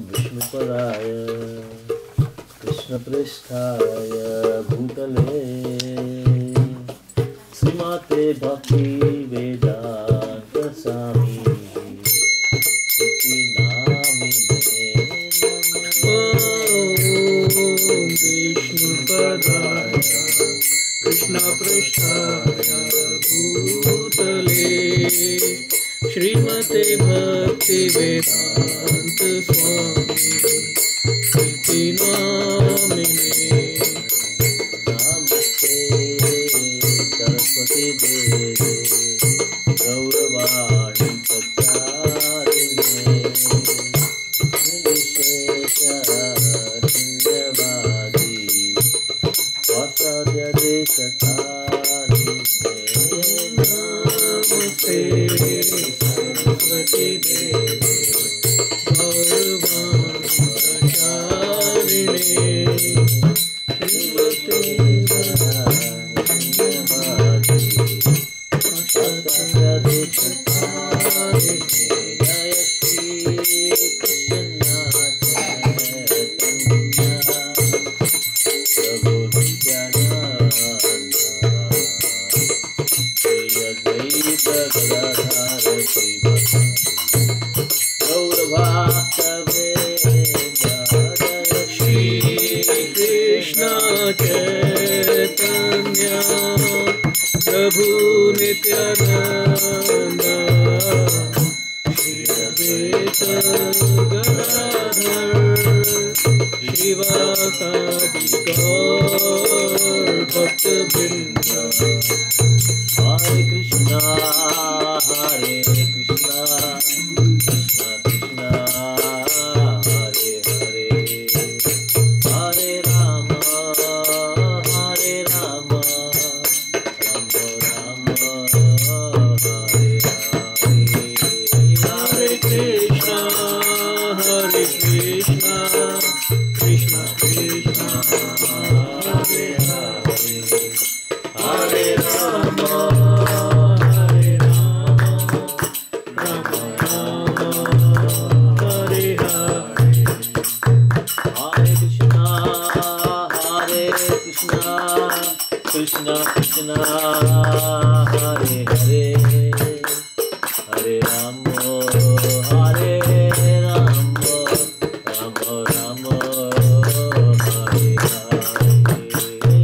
विष्णुपदाय कृष्णपृष्ठाय भूतले श्रीमते भक्ति वेदांत स्वामी इति नामिने विष्णुपदाय कृष्णपृष्ठाय भूतले श्रीमते भक्ति वेदांत स्वामी इति नामिने नमस्ते सरस्वती देवे गौरवाणी प्रचारिणे निर्विशेष शून्यवादी वासव्य देशकारिणे नमस्ते सरस्वती देवे गौरवाणी प्रचारिणे श्रीमते जय श्री कृष्ण प्रभु नित्यानंद श्री अद्वैत गदाधर गौरभक्तवृंद श्री कृष्ण चैतन्य प्रभु नित्यानंद श्री अद्वैत गदाधर श्रीवासादि गौर भक्तवृंद हरे कृष्णा कृष्णा कृष्णा हरे हरे हरे राम राम राम हरे हरे हरे कृष्णा कृष्णा कृष्णा हरे हरे हरे राम राम राम हरे हरे हरे कृष्णा कृष्णा कृष्णा हरे हरे हरे राम राम राम हरे हरे हरे कृष्णा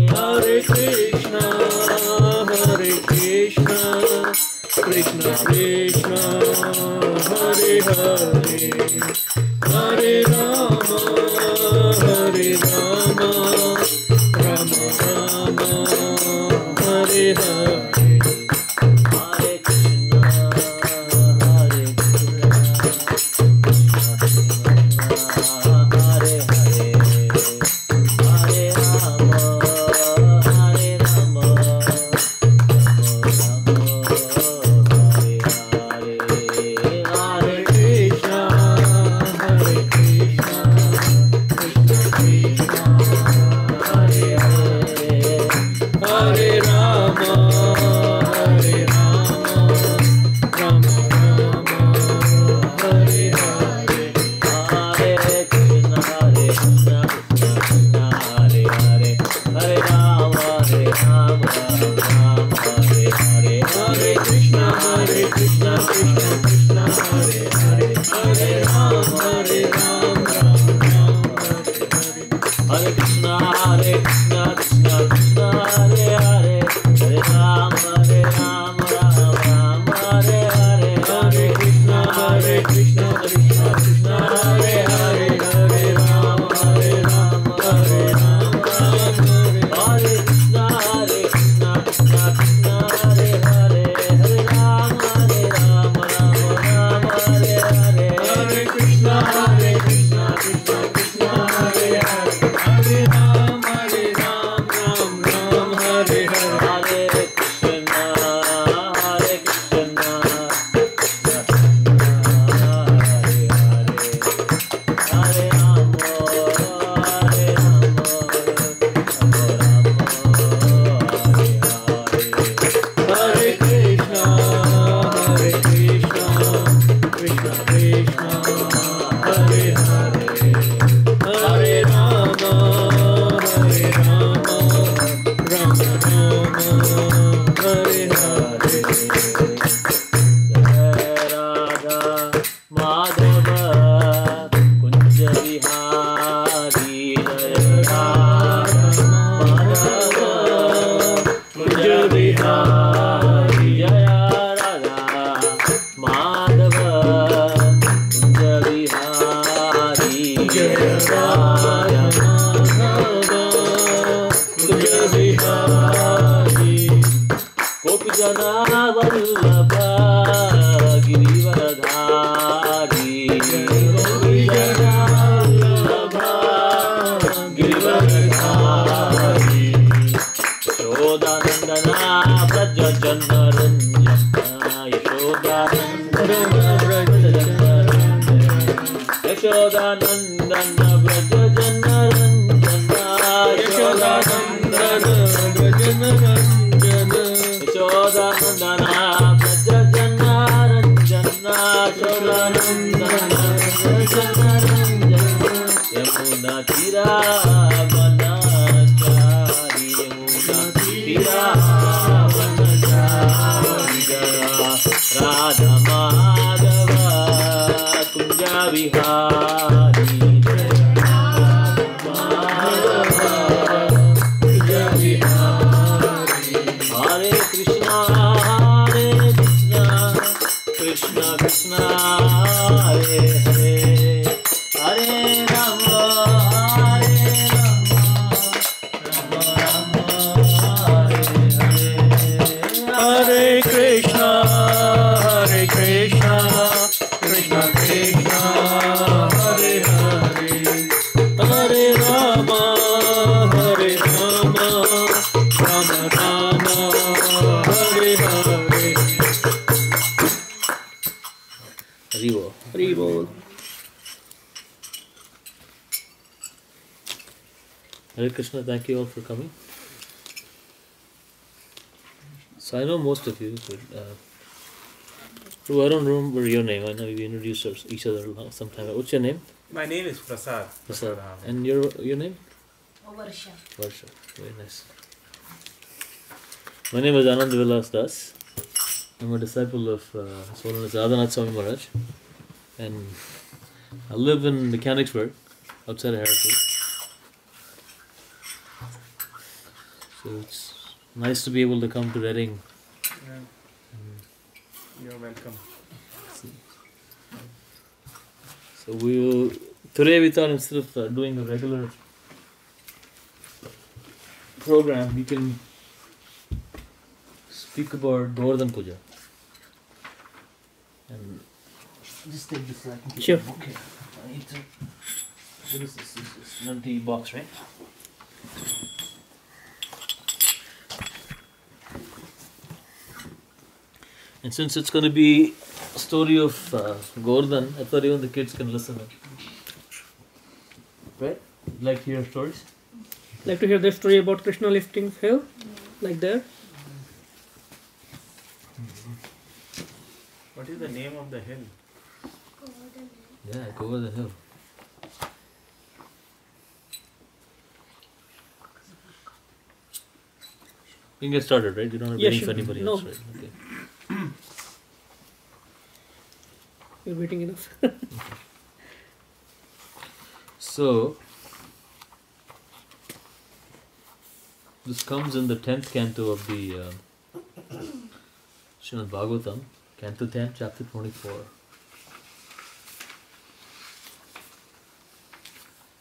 कृष्णा कृष्णा हरे हरे हरे राम राम राम हरे हरे हरे कृष्णा हरे हरे हरे राम हरे राम हरे कृष्णा कृष्णा कृष्णा हरे हरे हरे राम राम राम हरे हरे हरे कृष्णा कृष्णा हरे हरे हरे राम राम हरे हरे हरे कृष्णा कृष्णा कृष्णा हरे हरे हरे राम राम राम हरे हरे हरे कृष्णा कृष्णा कृष्णा हरे हरे हरे राम राम राम हरे हरे हरे कृष्णा कृष्णा कृष्णा हरे हरे हरे राम हरे राम हरे Krishna Krishna Krishna Hare Hare Hare Ram Ram Ram Hare Hare Hare Hare Krishna, thank you all for coming. So I know most of you, but I don't remember your name. I know we introduced each other sometime. What's your name? My name is Prasad. Prasad. And your name? Varsha. Varsha. Very nice. My name is Anand Vilas Das. I'm a disciple of His Holiness Radhanath Swami Maharaj, and I live in Mechanicsburg, outside of Harrisburg. So it's nice to be able to come to Reading. Yeah. You're welcome. So today we thought instead of doing a regular program, we can speak about Govardhan Puja. And just take this so I can keep Sure. it. Okay. I need to. What is this? This is an empty box, right? And since it's going to be a story of Govardhan, I thought even the kids can listen. Right? Like to hear stories? Like to hear the story about Krishna lifting hill? Like there? What is the name of the hill? Yeah, Govardhan Hill. You can get started, right? You don't have to Yeah, wait sure. for anybody No. else, right? Okay. You're waiting enough. So, this comes in the 10th canto of the Srimad Bhagavatam, Canto 10, Chapter 24.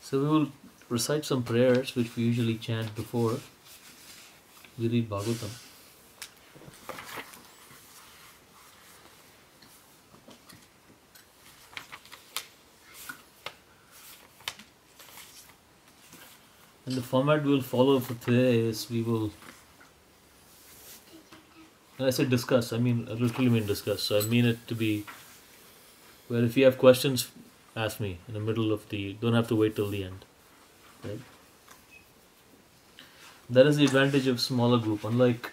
So we will recite some prayers which we usually chant before we read Bhagavatam. And the format we will follow for today is we will, when I say discuss, I literally mean discuss. So I mean it to be, well, if you have questions, ask me in the middle of don't have to wait till the end. Right? That is the advantage of smaller group. Unlike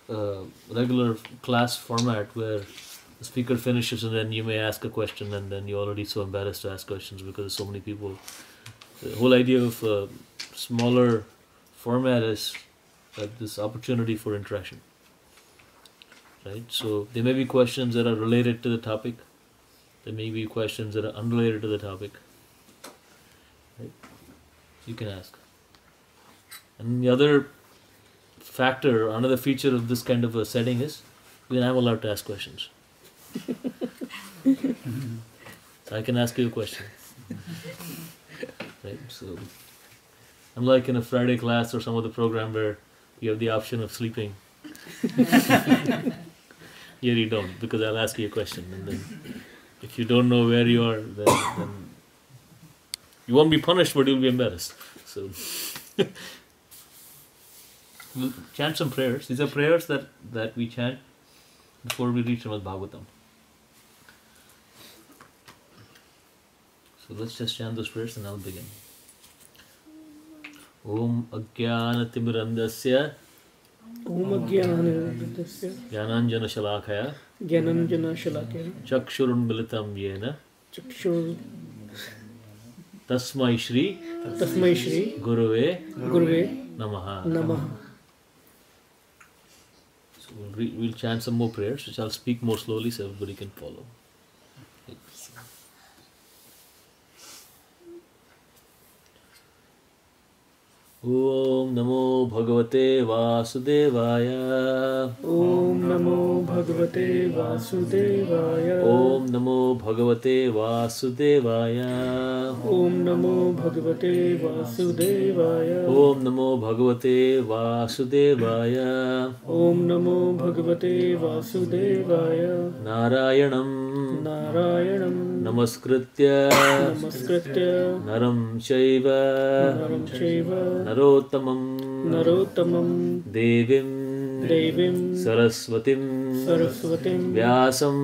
regular class format where the speaker finishes and then you may ask a question and then you're already so embarrassed to ask questions because there's so many people. The whole idea of a smaller format is this opportunity for interaction. Right? So there may be questions that are related to the topic. There may be questions that are unrelated to the topic. Right? You can ask. And the other factor, another feature of this kind of a setting is when I'm allowed to ask questions. So I can ask you a question. Right? So unlike in a Friday class or some other program where you have the option of sleeping. Here you don't, because I'll ask you a question and then if you don't know where you are, then you won't be punished, but you'll be embarrassed. So we'll chant some prayers. These are prayers that we chant before we reach Srimad Bhagavatam. So let's just chant those prayers and I'll begin. Om Ajnanatimmirandasya Om Ajnanatisya Jnananjana Shalakaya Jnananjana Shalakaya Chakshurunmilitam Yena Chakshur Tasmai Shri Tasmai Shri Guruve Namaha. Namaha. So we'll chant some more prayers, which I'll speak more slowly so everybody can follow. Om Namo Bhagavate Vasudevaya. Om Namo Bhagavate Vasudevaya. Om Namo Bhagavate Vasudevaya. Om Namo Bhagavate Vasudevaya. Om Namo Bhagavate Vasudevaya. Om Namo Bhagavate Vasudevaya. Narayanam Narayanam Namaskritya Namaskritya Naram Shaiva Naram Shaiva Narottamam Narottamam Devim Devim Saraswatim Saraswatim Vyasam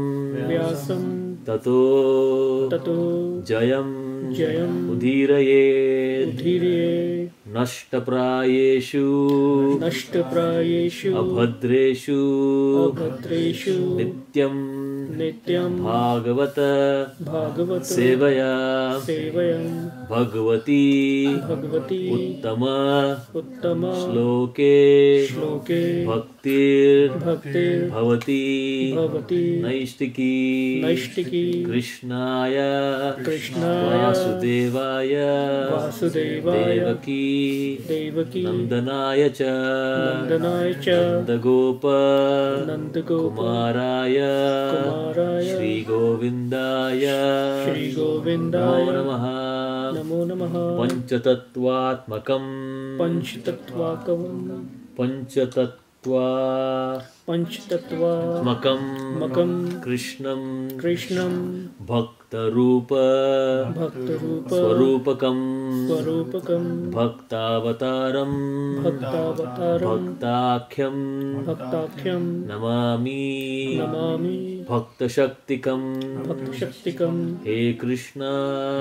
Vyasam Tato Tato Jayam Jayam Udhirayet Udhirye Nashtaprayeshu Nashtaprayeshu Abhadreshu Abhadreshu Nityam Nityam Bhagavata Bhagavata Sevaya Sevayam Bhagavati Bhagavati Uttama Uttama Shloke Shloke Bhaktir Bhaktir Bhavati Bhavati Naishtiki Naishtiki Krishnaya Krishnaya Vasudevaya Vasudevaya Devaki Devaki Nandanaya Cha Nandanaya Cha Nandagopa Nandagopa Kumaraya Kumaraya Shri Govindaya Shri Namo Govindaya Namaha Namo Namaha Panchatattvatmakam Panchatattvakamam Panchatattva Panchatattva Makam Krishnam Krishnam Bhakta Rupa Bhaktarupa Swarupakam Swarupakam Bhaktavataram Bhaktavataram Bhaktakhyam Bhaktakhyam Namami Namami Bhakta Shaktikam Bhaktashaktikam He Krishna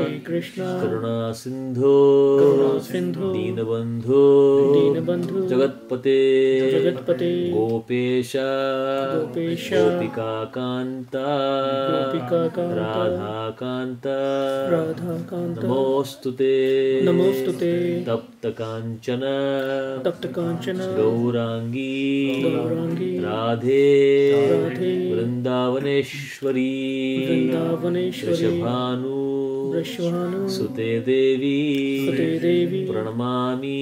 He Krishna Karuna Sindhu Karuna Sindhu Deenabandhu Deenabandhu Jagatpate Jagatpate Gopesha Gopesha Gopika Kanta Gopika Kanta Radha Kanta Radha Kanta Namostute Namostute Tapta Kanchana Tapta Kanchana Gaurangi Gaurangi Radhe Radhe Vrindavaneshwari Vrindavaneshwari Vrishabhanu Vrishvanu Sute Devi Sute Devi Pranamami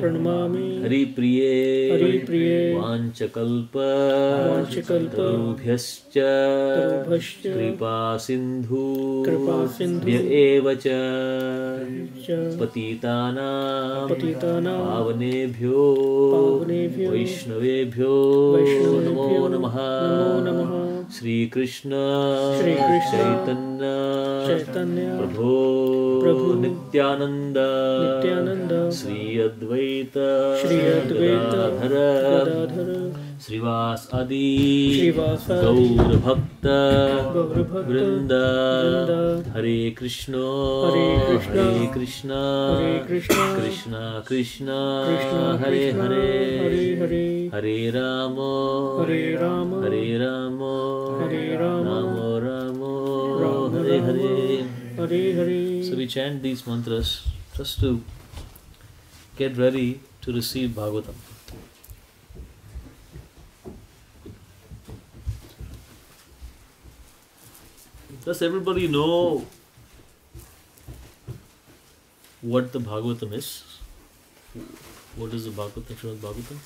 Pranamami Haripriye Haripriye Vanchakalpa Vanchakalpa Tarubhyascha Tarubhyascha Kripa Sindhu Kripa Sindhu Evacha Cha Patitanam Patitanam Pavanebhyo Pavanebhyo Vaishnavebhyo Vaishnavebhyo Namo Namaha Namo Namaha Shri Krishna Shri Krishna Chaitanya Chaitanya Prabhu Nityananda Nityananda Sri Advaita Shri Advaita Gadadhara Gadadhara Srivas Adi Srivas Adi Gaur Bhakta Gaur Bhakta Vrinda Vrinda Hare Krishna Hare Krishna Hare Krishna Hare Krishna Krishna Krishna Krishna Hare Krishna Hare Hare Hare Hare Rama Hare Rama Hare Rama Hare Rama Hare. Hare Hare. So we chant these mantras just to get ready to receive Bhagavatam. Does everybody know what the Bhagavatam is? What is the Bhagavatam, Srimad Bhagavatam?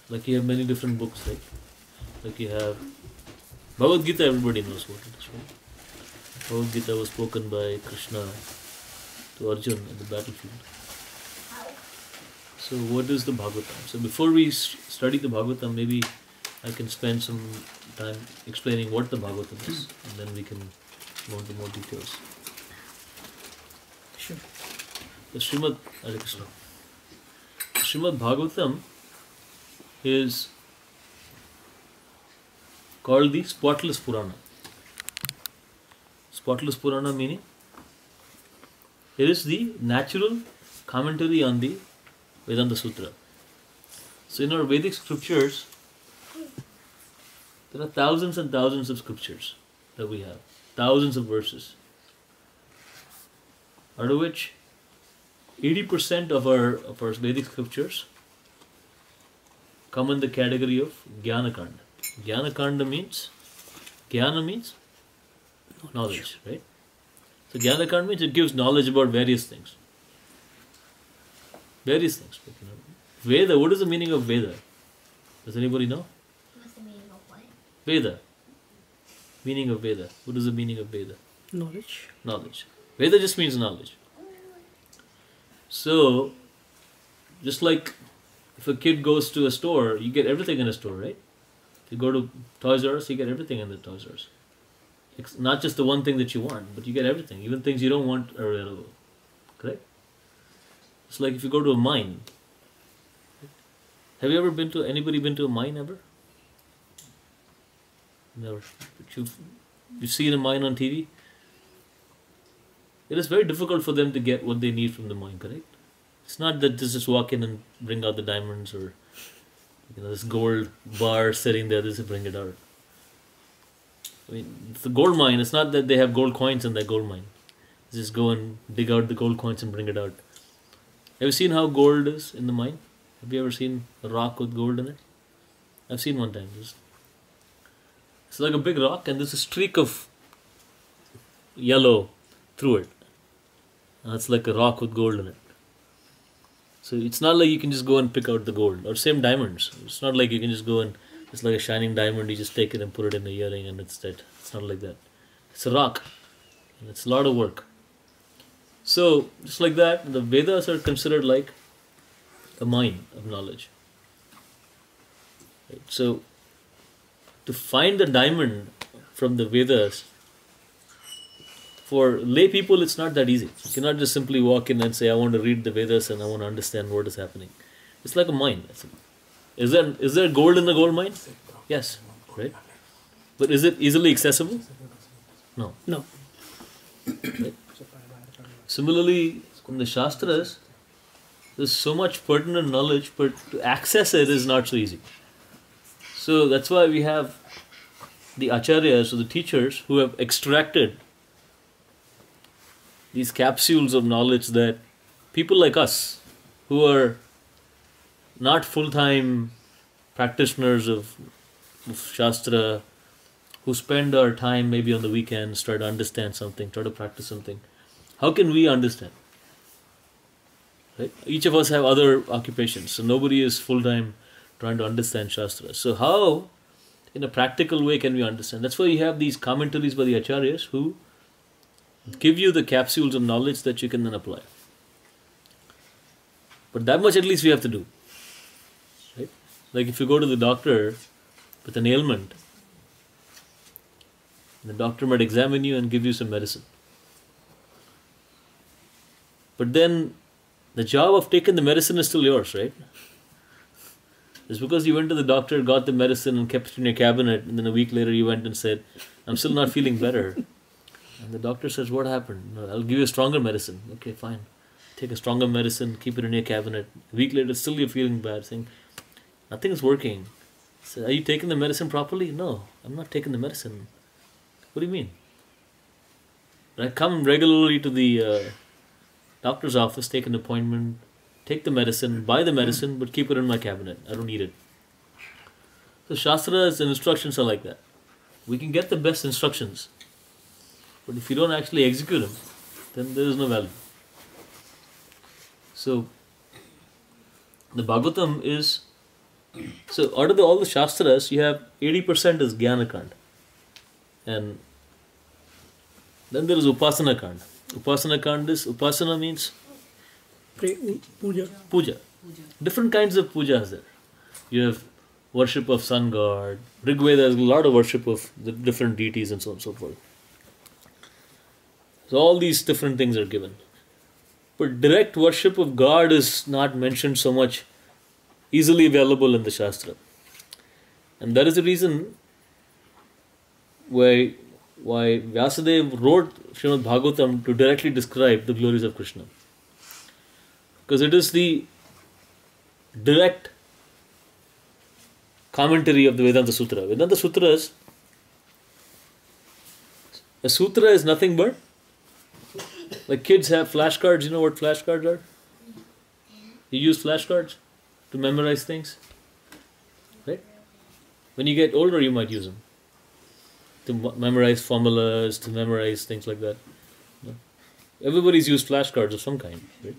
Like you have many different books, right? Like you have Bhagavad Gita, everybody knows what it is, right? Bhagavad Gita was spoken by Krishna to Arjuna at the battlefield. So what is the Bhagavatam? So before we study the Bhagavatam, maybe I can spend some time explaining what the Bhagavatam is, and then we can go into more details. Sure. The Srimad Hare Krishna. Srimad Bhagavatam is called the Spotless Purana. Spotless Purana meaning it is the natural commentary on the Vedanta Sutra. So in our Vedic scriptures, there are thousands and thousands of scriptures that we have, thousands of verses, out of which 80% of our Vedic scriptures come in the category of Jnana-kanda. Jnana-kanda means, Jnana means knowledge, right? So Jnana-kanda means it gives knowledge about various things. Various things. Veda, what is the meaning of Veda? Does anybody know? What's the meaning of what? Veda. Meaning of Veda. What is the meaning of Veda? Knowledge. Knowledge. Veda just means knowledge. So, just like if a kid goes to a store, you get everything in a store, right? If you go to Toys R Us, you get everything in the Toys R Us. It's not just the one thing that you want, but you get everything. Even things you don't want are available. Correct? It's like if you go to a mine. Have you ever been to, anybody been to a mine ever? Never. But you've seen a mine on TV? It is very difficult for them to get what they need from the mine, correct? It's not that they just walk in and bring out the diamonds or this gold bar sitting there, just bring it out. I mean, it's the gold mine. It's not that they have gold coins in that gold mine. They just go and dig out the gold coins and bring it out. Have you seen how gold is in the mine? Have you ever seen a rock with gold in it? I've seen one time. It's like a big rock and there's a streak of yellow through it. And it's like a rock with gold in it. So it's not like you can just go and pick out the gold. Or same diamonds. It's not like you can just go and it's like a shining diamond, you just take it and put it in a earring and it's dead. It's not like that. It's a rock. And it's a lot of work. So, just like that, the Vedas are considered like a mine of knowledge. Right? So, to find the diamond from the Vedas, for lay people it's not that easy. You cannot just simply walk in and say, I want to read the Vedas and I want to understand what is happening. It's like a mine. Is there gold in the gold mine? Yes, right? But is it easily accessible? No. No. Right? Similarly, in the Shastras, there's so much pertinent knowledge, but to access it is not so easy. So that's why we have the acharyas, or the teachers, who have extracted these capsules of knowledge that people like us, who are not full-time practitioners of Shastra, who spend our time maybe on the weekends, try to understand something, try to practice something. How can we understand? Right? Each of us have other occupations, so nobody is full-time trying to understand Shastra. So how, in a practical way, can we understand? That's why you have these commentaries by the acharyas who give you the capsules of knowledge that you can then apply. But that much at least we have to do. Right? Like if you go to the doctor with an ailment, the doctor might examine you and give you some medicine. But then the job of taking the medicine is still yours, right? Just because you went to the doctor, got the medicine and kept it in your cabinet, and then a week later you went and said, I'm still not feeling better. And the doctor says, what happened? No, I'll give you a stronger medicine. Okay, fine. Take a stronger medicine, keep it in your cabinet. A week later, still you're feeling bad, saying, nothing is working. So, are you taking the medicine properly? No, I'm not taking the medicine. What do you mean? I come regularly to the doctor's office, take an appointment, take the medicine, buy the medicine, but keep it in my cabinet. I don't need it. The Shastras and instructions are like that. We can get the best instructions, but if you don't actually execute them, then there is no value. So, the Bhagavatam is, so out of all the Shastras, you have 80% is Jnana Kand. And then there is Upasana Kand. Upasana Kand is, Upasana means Puja. puja. Different kinds of puja is there. You have worship of sun god. Rig Veda has a lot of worship of the different deities and so on and so forth. So all these different things are given. But direct worship of God is not mentioned so much easily available in the Shastra. And that is the reason why Vyasadeva wrote Srimad Bhagavatam to directly describe the glories of Krishna. Because it is the direct commentary of the Vedanta Sutra. Vedanta Sutras, a sutra is nothing but, like kids have flashcards. You know what flashcards are? You use flashcards to memorize things, right? When you get older, you might use them to memorize formulas, to memorize things like that. No? Everybody's used flashcards of some kind, right?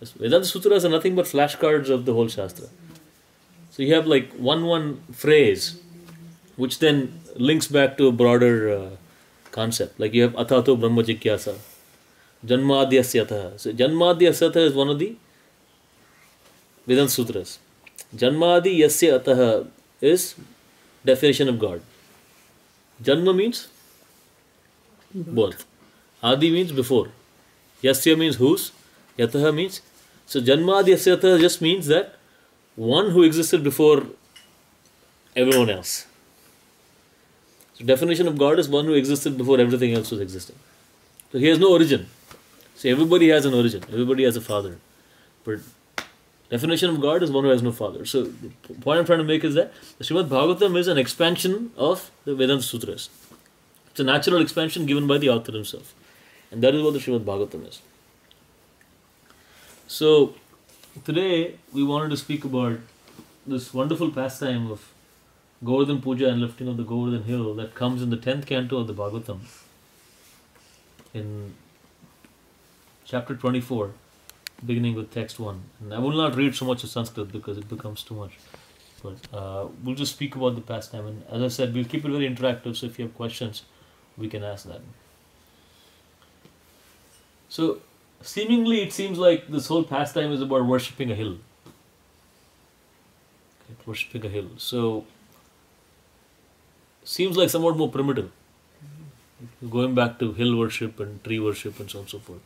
Vedanta Sutras are nothing but flashcards of the whole Shastra. So you have like one phrase, which then links back to a broader concept. Like you have Athato Brahma Jikyasa, Janmadhyasya Atha. So Janmadhyasya Atha is one of the Vedanta Sutras. Janmadi Yasya Ataha is definition of God. Janma means birth. Adi means before. Yasya means whose. Yataha means. So Janmadi Yasya Ataha just means that one who existed before everyone else. So definition of God is one who existed before everything else was existing. So he has no origin. See, everybody has an origin. Everybody has a father. But definition of God is one who has no father. So the point I'm trying to make is that the Srimad Bhagavatam is an expansion of the Vedanta Sutras. It's a natural expansion given by the author himself. And that is what the Srimad Bhagavatam is. So today we wanted to speak about this wonderful pastime of Govardhan Puja and lifting of the Govardhan hill that comes in the 10th canto of the Bhagavatam in chapter 24, beginning with text 1. And I will not read so much of Sanskrit because it becomes too much. But we'll just speak about the pastime. And as I said, we'll keep it very interactive, so if you have questions, we can ask that. So, seemingly it seems like this whole pastime is about worshipping a hill. Okay, worshipping a hill. So, seems like somewhat more primitive. Going back to hill worship and tree worship and so on and so forth.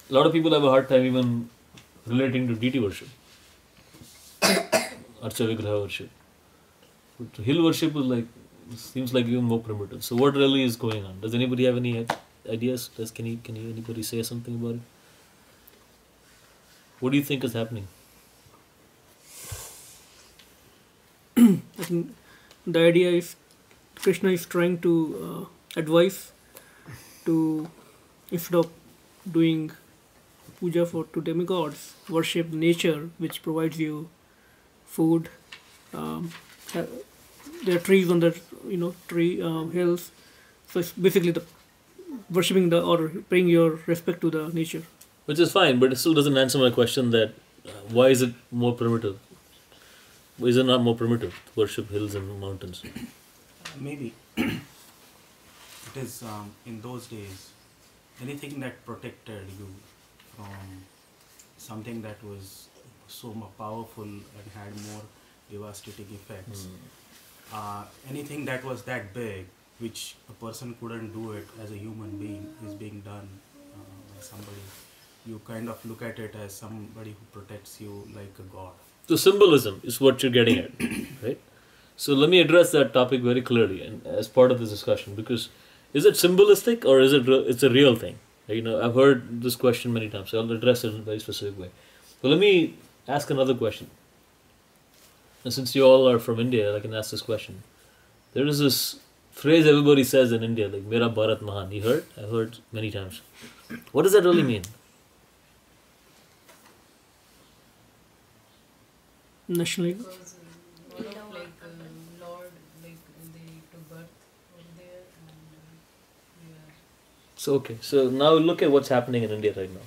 A lot of people have a hard time even relating to deity worship. Archa Vigraha worship. But hill worship is like, seems like even more primitive. So what really is going on? Does anybody have any ideas? Can anybody say something about it? What do you think is happening? I think the idea is Krishna is trying to advise to, instead of doing puja to demigods, worship nature, which provides you food. There are trees on the tree hills, so it's basically the worshipping or paying your respect to the nature. Which is fine, but it still doesn't answer my question that why is it more primitive? Why is it not more primitive to worship hills and mountains? Maybe it is in those days anything that protected you from something that was so more powerful and had more devastating effects. Anything that was that big, which a person couldn't do it as a human being, is being done by somebody. You kind of look at it as somebody who protects you like a god. So symbolism is what you're getting at, right? So let me address that topic very clearly and as part of this discussion, because is it symbolistic or is it's a real thing? I've heard this question many times, so I'll address it in a very specific way. So let me ask another question. And since you all are from India, I can ask this question. There is this phrase everybody says in India, like Mera Bharat Mahan. You heard? I've heard many times. What does that really mean? Nationally. Because a lot of Lord, they took birth over there and yeah. So okay. So now look at what's happening in India right now.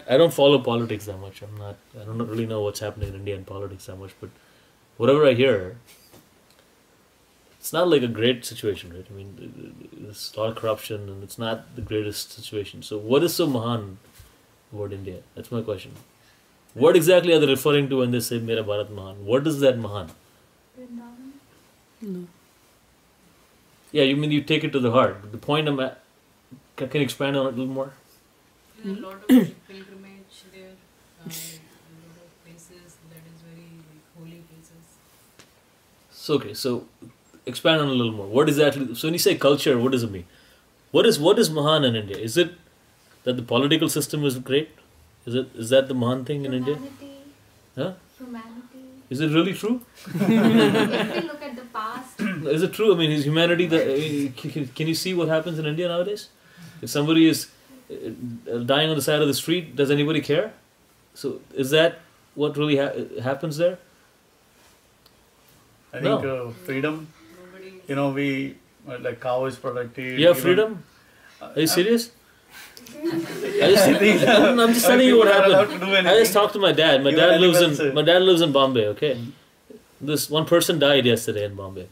I don't follow politics that much. I don't really know what's happening in India and politics that much, but whatever I hear, it's not like a great situation, right? I mean, there's a lot of corruption and it's not the greatest situation. So what is so Mahan about India? That's my question. What exactly are they referring to when they say Mera Bharat Mahan? What is that Mahan? Vrindavan. No. Yeah, you mean you take it to the heart. But the point I'm at, can you expand on it a little more? There's a lot of pilgrimage there, a lot of places that is very holy places. So okay, so expand on it a little more. What exactly? So when you say culture, what does it mean? What is Mahan in India? Is it that the political system is great? Is that the Mahan thing in India? Humanity. Huh? Humanity. Is it really true? If we look at the past, Is it true? I mean, is humanity can you see what happens in India nowadays? If somebody is dying on the side of the street, does anybody care? So is that what really happens there? I think No. freedom, Nobody. we, like cow is protected. You have even- freedom? Are you serious? I'm just Why telling you what people are allowed happened. to do I anything? just talked to my dad. Even animals, My dad lives in Bombay. Okay, this one person died yesterday in Bombay.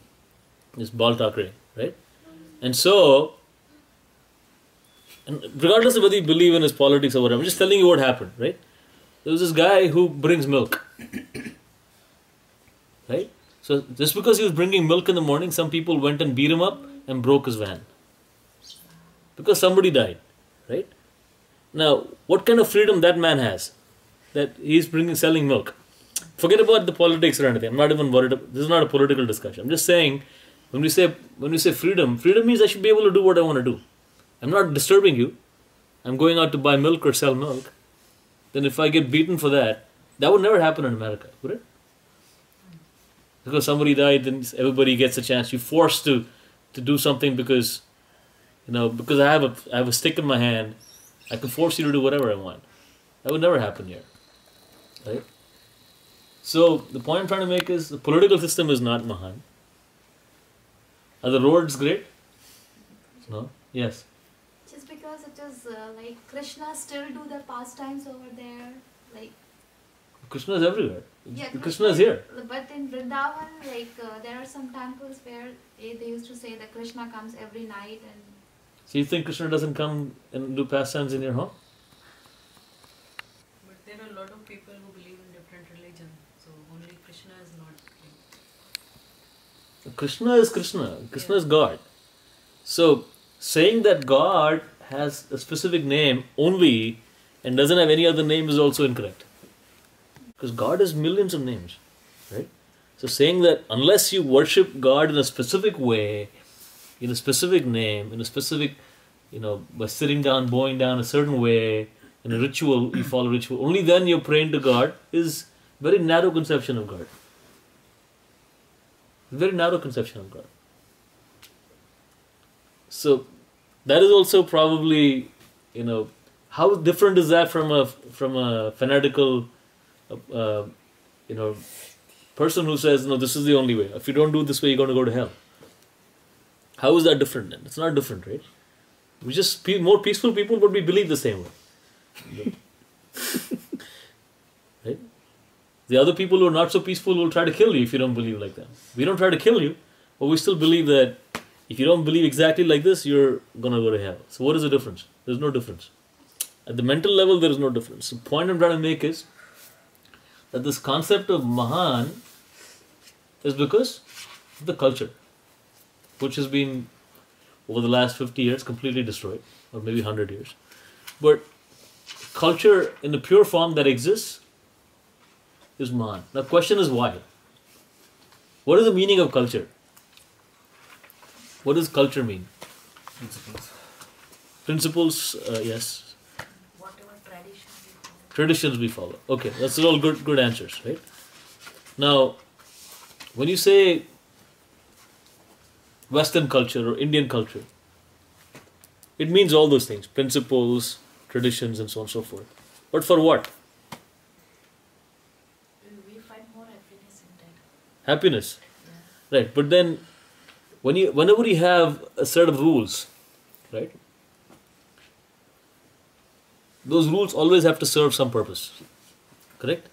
This Bal Thackeray, right? And so, and regardless of whether you believe in his politics or whatever, I'm just telling you what happened, right? There was this guy who brings milk, right? So just because he was bringing milk in the morning, some people went and beat him up and broke his van because somebody died, right? Now, what kind of freedom that man has, that he's selling milk? Forget about the politics or anything. I'm not even worried. This is not a political discussion. I'm just saying, when we say freedom means I should be able to do what I want to do. I'm not disturbing you. I'm going out to buy milk or sell milk. Then if I get beaten for that, that would never happen in America, would it? Because somebody died, then everybody gets a chance. You're forced to do something because I have a stick in my hand. I can force you to do whatever I want. That would never happen here, right? So the point I'm trying to make is the political system is not Mahan. Are the roads great? No. Yes. just because it is like Krishna still do the pastimes over there, like Krishna is everywhere. yeah, Krishna is here. But in Vrindavan, there are some temples where they used to say that Krishna comes every night, and So you think Krishna doesn't come and do pastimes in your home? But there are a lot of people who believe in different religions, so only Krishna is not. Krishna is Krishna. Krishna is God. So saying that God has a specific name only and doesn't have any other name is also incorrect. Because God has millions of names, right? So saying that unless you worship God in a specific way, in a specific name, in a specific, by sitting down, bowing down a certain way, in a ritual, you follow ritual, only then you're praying to God is very narrow conception of God. Very narrow conception of God. So that is also probably, how different is that from a fanatical, person who says, no, this is the only way. If you don't do it this way, you're going to go to hell. How is that different then? It's not different, right? We just more peaceful people, but we believe the same way. Right? The other people who are not so peaceful will try to kill you if you don't believe like them. We don't try to kill you, but we still believe that if you don't believe exactly like this, you're going to go to hell. So what is the difference? There's no difference. At the mental level, there is no difference. The point I'm trying to make is that this concept of Mahan is because of the culture, which has been, over the last 50 years, completely destroyed, or maybe 100 years. But culture in the pure form that exists is Mahan. Now, question is why? What is the meaning of culture? What does culture mean? Principles. Principles, yes. Whatever tradition we follow. Traditions we follow. Okay, that's all good answers, right? Now, when you say Western culture or Indian culture. It means all those things, principles, traditions, and so on and so forth. But for what? We find more happiness in that. Happiness. Right. But then whenever you have a set of rules, right? Those rules always have to serve some purpose. Correct?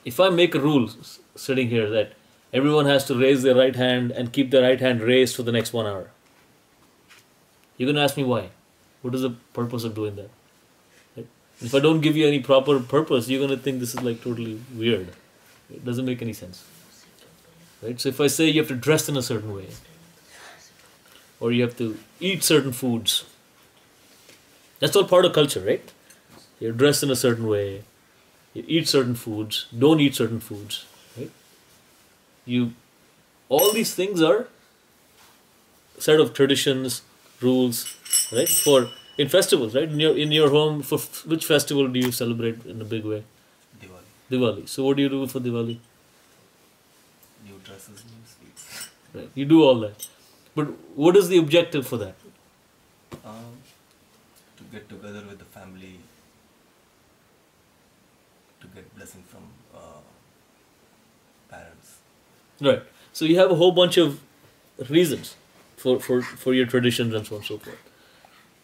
If I make a rule sitting here that everyone has to raise their right hand and keep their right hand raised for the next 1 hour, you're going to ask me why. What is the purpose of doing that? Right? If I don't give you any proper purpose, you're going to think this is like totally weird. It doesn't make any sense. Right? So if I say you have to dress in a certain way, or you have to eat certain foods, that's all part of culture, right? You're dressed in a certain way, you eat certain foods, don't eat certain foods, right? All these things are set of traditions, rules, right? In festivals, right? In your home, for which festival do you celebrate in a big way? Diwali. Diwali. So what do you do for Diwali? New dresses, new sweets. Right. You do all that. But what is the objective for that? To get together with the family, to get blessing from parents. Right. So you have a whole bunch of reasons for your traditions and so on and so forth.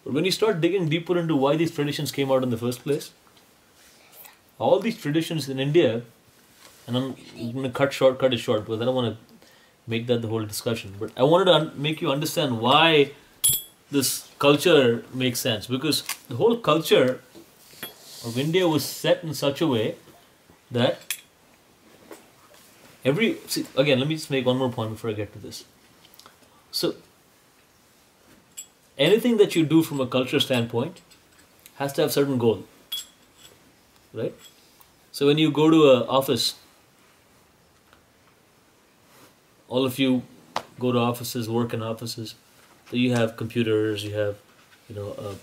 But when you start digging deeper into why these traditions came out in the first place, all these traditions in India, and I'm going to cut it short because I don't want to make that the whole discussion. But I wanted to make you understand why this culture makes sense. Because the whole culture of India was set in such a way that again, let me just make one more point before I get to this. So, anything that you do from a culture standpoint has to have certain goal. Right? So when you go to an office, all of you go to offices, work in offices. So you have computers, you have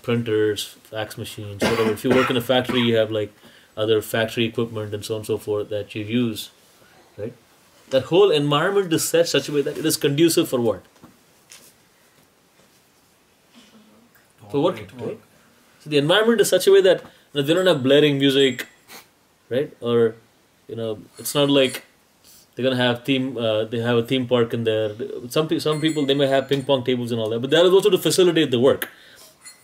printers, fax machines, whatever. If you work in a factory, you have like other factory equipment and so on and so forth that you use, right? That whole environment is set such a way that it is conducive for what? For working, right? So the environment is such a way that they don't have blaring music, right? Or it's not like they're gonna have they have a theme park in there. Some people they may have ping pong tables and all that, but that is also to facilitate the work.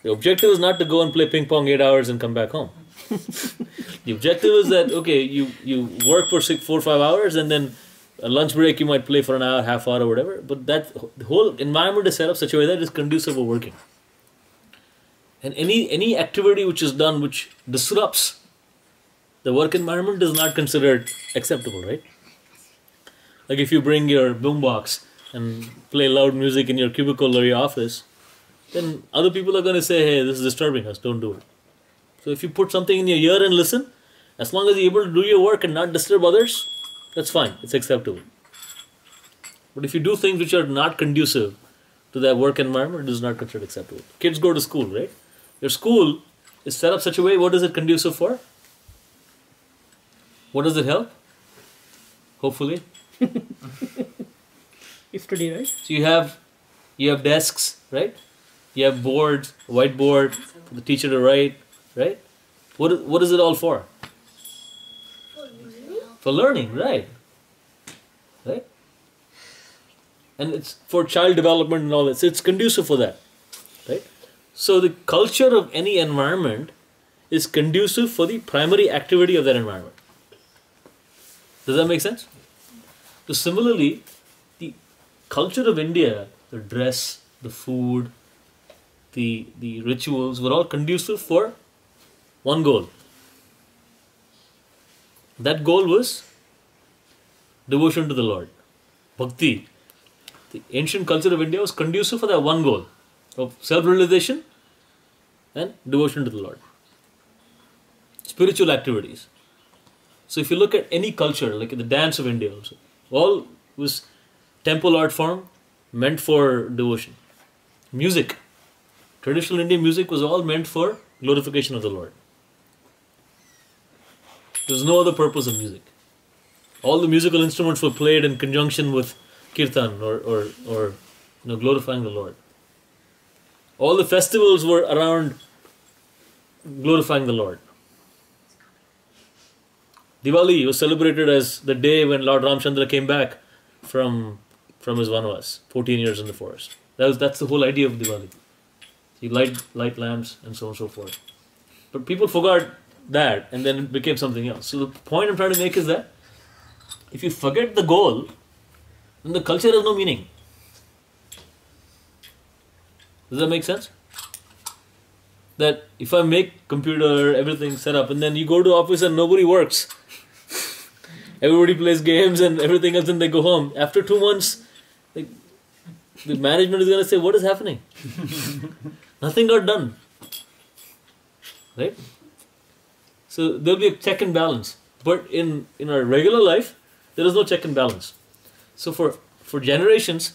The objective is not to go and play ping pong 8 hours and come back home. The objective is that you work for 4 or 5 hours and then a lunch break you might play for an hour, half hour or whatever. But the whole environment is set up such a way that it is conducive for working. And any activity which is done which disrupts the work environment is not considered acceptable, right? Like if you bring your boombox and play loud music in your cubicle or your office, then other people are going to say, hey, this is disturbing us, don't do it. So if you put something in your ear and listen, as long as you're able to do your work and not disturb others, that's fine, it's acceptable. But if you do things which are not conducive to that work environment, it is not considered acceptable. Kids go to school, right? Your school is set up such a way, what is it conducive for? What does it help? Hopefully. Study, right? So you have desks, right? You have boards, whiteboard for the teacher to write, right? What is it all for? For learning, right? Right? And it's for child development and all that. So it's conducive for that, right? So the culture of any environment is conducive for the primary activity of that environment. Does that make sense? So similarly, the culture of India, the dress, the food, the rituals were all conducive for one goal. That goal was devotion to the Lord. Bhakti. The ancient culture of India was conducive for that one goal of self-realization and devotion to the Lord. Spiritual activities. So if you look at any culture, like the dance of India also, all was temple art form meant for devotion. Music. Traditional Indian music was all meant for glorification of the Lord. There was no other purpose of music. All the musical instruments were played in conjunction with kirtan or glorifying the Lord. All the festivals were around glorifying the Lord. Diwali was celebrated as the day when Lord Ramchandra came back from his vanvas, 14 years in the forest. That's the whole idea of Diwali. You light lamps and so on and so forth. But people forgot that, and then it became something else. So the point I'm trying to make is that if you forget the goal, then the culture has no meaning. Does that make sense? That if I make computer, everything set up, and then you go to office and nobody works. Everybody plays games and everything else, and they go home. After 2 months, the management is going to say, what is happening? Nothing got done. Right? So there will be a check and balance. But in our regular life, there is no check and balance. So for generations,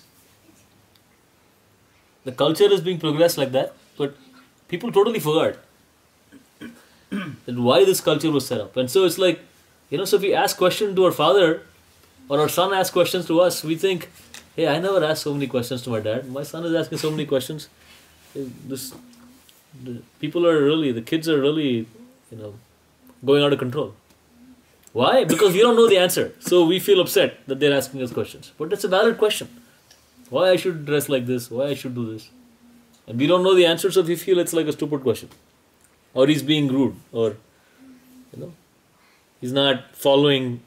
the culture is being progressed like that, but people totally forgot that why this culture was set up. And so it's like, so if we ask questions to our father, or our son asks questions to us, we think, hey, I never asked so many questions to my dad. My son is asking so many questions. The kids are really, going out of control. Why? Because we don't know the answer. So we feel upset that they're asking us questions. But that's a valid question. Why I should dress like this? Why I should do this? And we don't know the answer, so we feel it's like a stupid question. Or he's being rude. Or, he's not following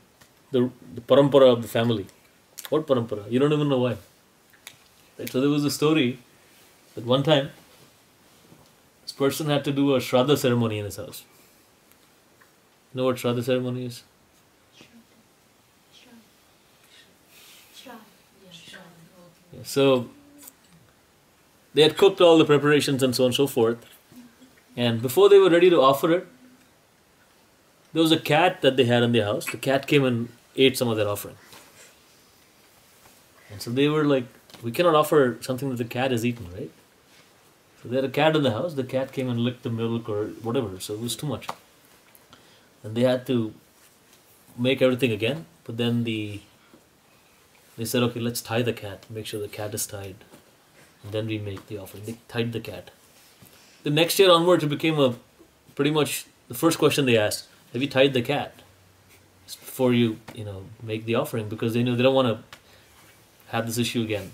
the parampara of the family. What parampara? You don't even know why. Right? So there was a story that one time, this person had to do a Shraddha ceremony in his house. You know what Shraddha ceremony is? Yeah, so they had cooked all the preparations and so on and so forth. And before they were ready to offer it, there was a cat that they had in their house. The cat came and ate some of their offering. And so they were like, we cannot offer something that the cat has eaten, right? So they had a cat in the house. The cat came and licked the milk or whatever. So it was too much. And they had to make everything again. But then they said, okay, let's tie the cat. Make sure the cat is tied. And then we make the offering. They tied the cat. The next year onwards, it became pretty much the first question they asked. Have you tied the cat? Before you, make the offering. Because they know they don't want to have this issue again.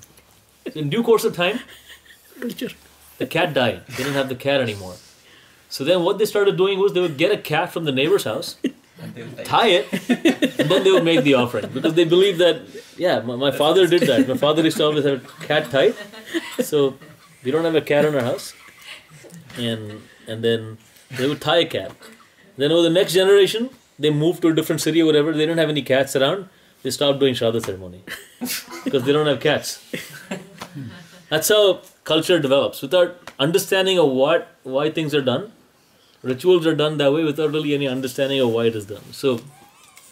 In due course of time, the cat died. They didn't have the cat anymore. So then what they started doing was they would get a cat from the neighbor's house, tie it, and then they would make the offering. Because they believed that, my father did that. My father used to always have a cat tied. So we don't have a cat in our house. And then they would tie a cat. Then over the next generation, they moved to a different city or whatever. They didn't have any cats around. They stopped doing Shraddha ceremony. Because they don't have cats. That's how culture develops. Without understanding of why things are done, rituals are done that way without really any understanding of why it is done. So,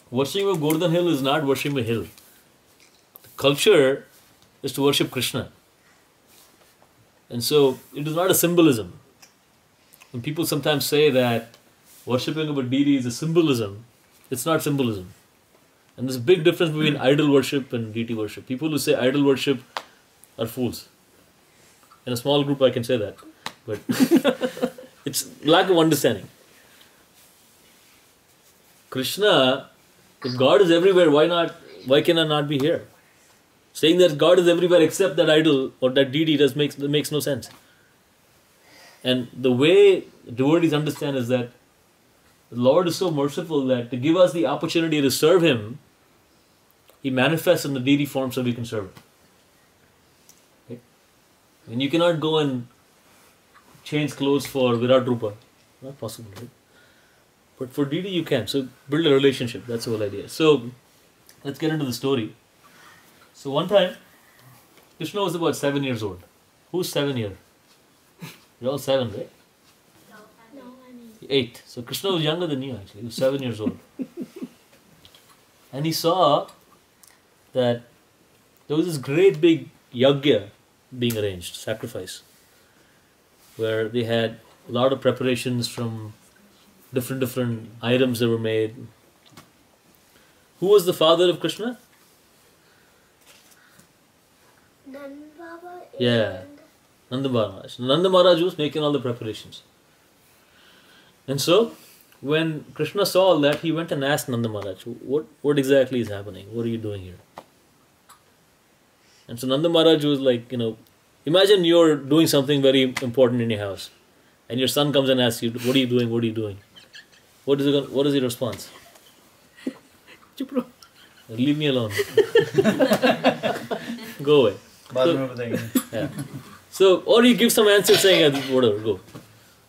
worshipping of Govardhan Hill is not worshipping a hill. The culture is to worship Krishna. And so, it is not a symbolism. When people sometimes say that worshipping of a deity is a symbolism, it's not symbolism. And there's a big difference between idol worship and deity worship. People who say idol worship are fools. In a small group I can say that. But it's lack of understanding. Krishna, if God is everywhere, why can I not be here? Saying that God is everywhere except that idol or that deity makes no sense. And the way devotees understand is that the Lord is so merciful that to give us the opportunity to serve Him, He manifests in the deity form so we can serve Him. Okay? And you cannot go and change clothes for Virat Rupa. Not possible, right? But for deity you can. So build a relationship. That's the whole idea. So let's get into the story. So one time, Krishna was about 7 years old. Who's 7 here? You're all 7, right? No, I'm 8. So Krishna was younger than you actually. He was 7 years old. And he saw that there was this great big yajna being arranged, sacrifice, where they had a lot of preparations from different items that were made. Who was the father of Krishna? Nand Baba Yeah. and Nanda Maharaj. Nanda Maharaj was making all the preparations. And so, when Krishna saw all that, he went and asked Nanda Maharaj, what exactly is happening? What are you doing here? And so Nanda Maharaj was like, imagine you're doing something very important in your house, and your son comes and asks you, what are you doing? What are you doing? What is your response? Leave me alone. Go away. Yeah. So, or you give some answer saying, whatever, go.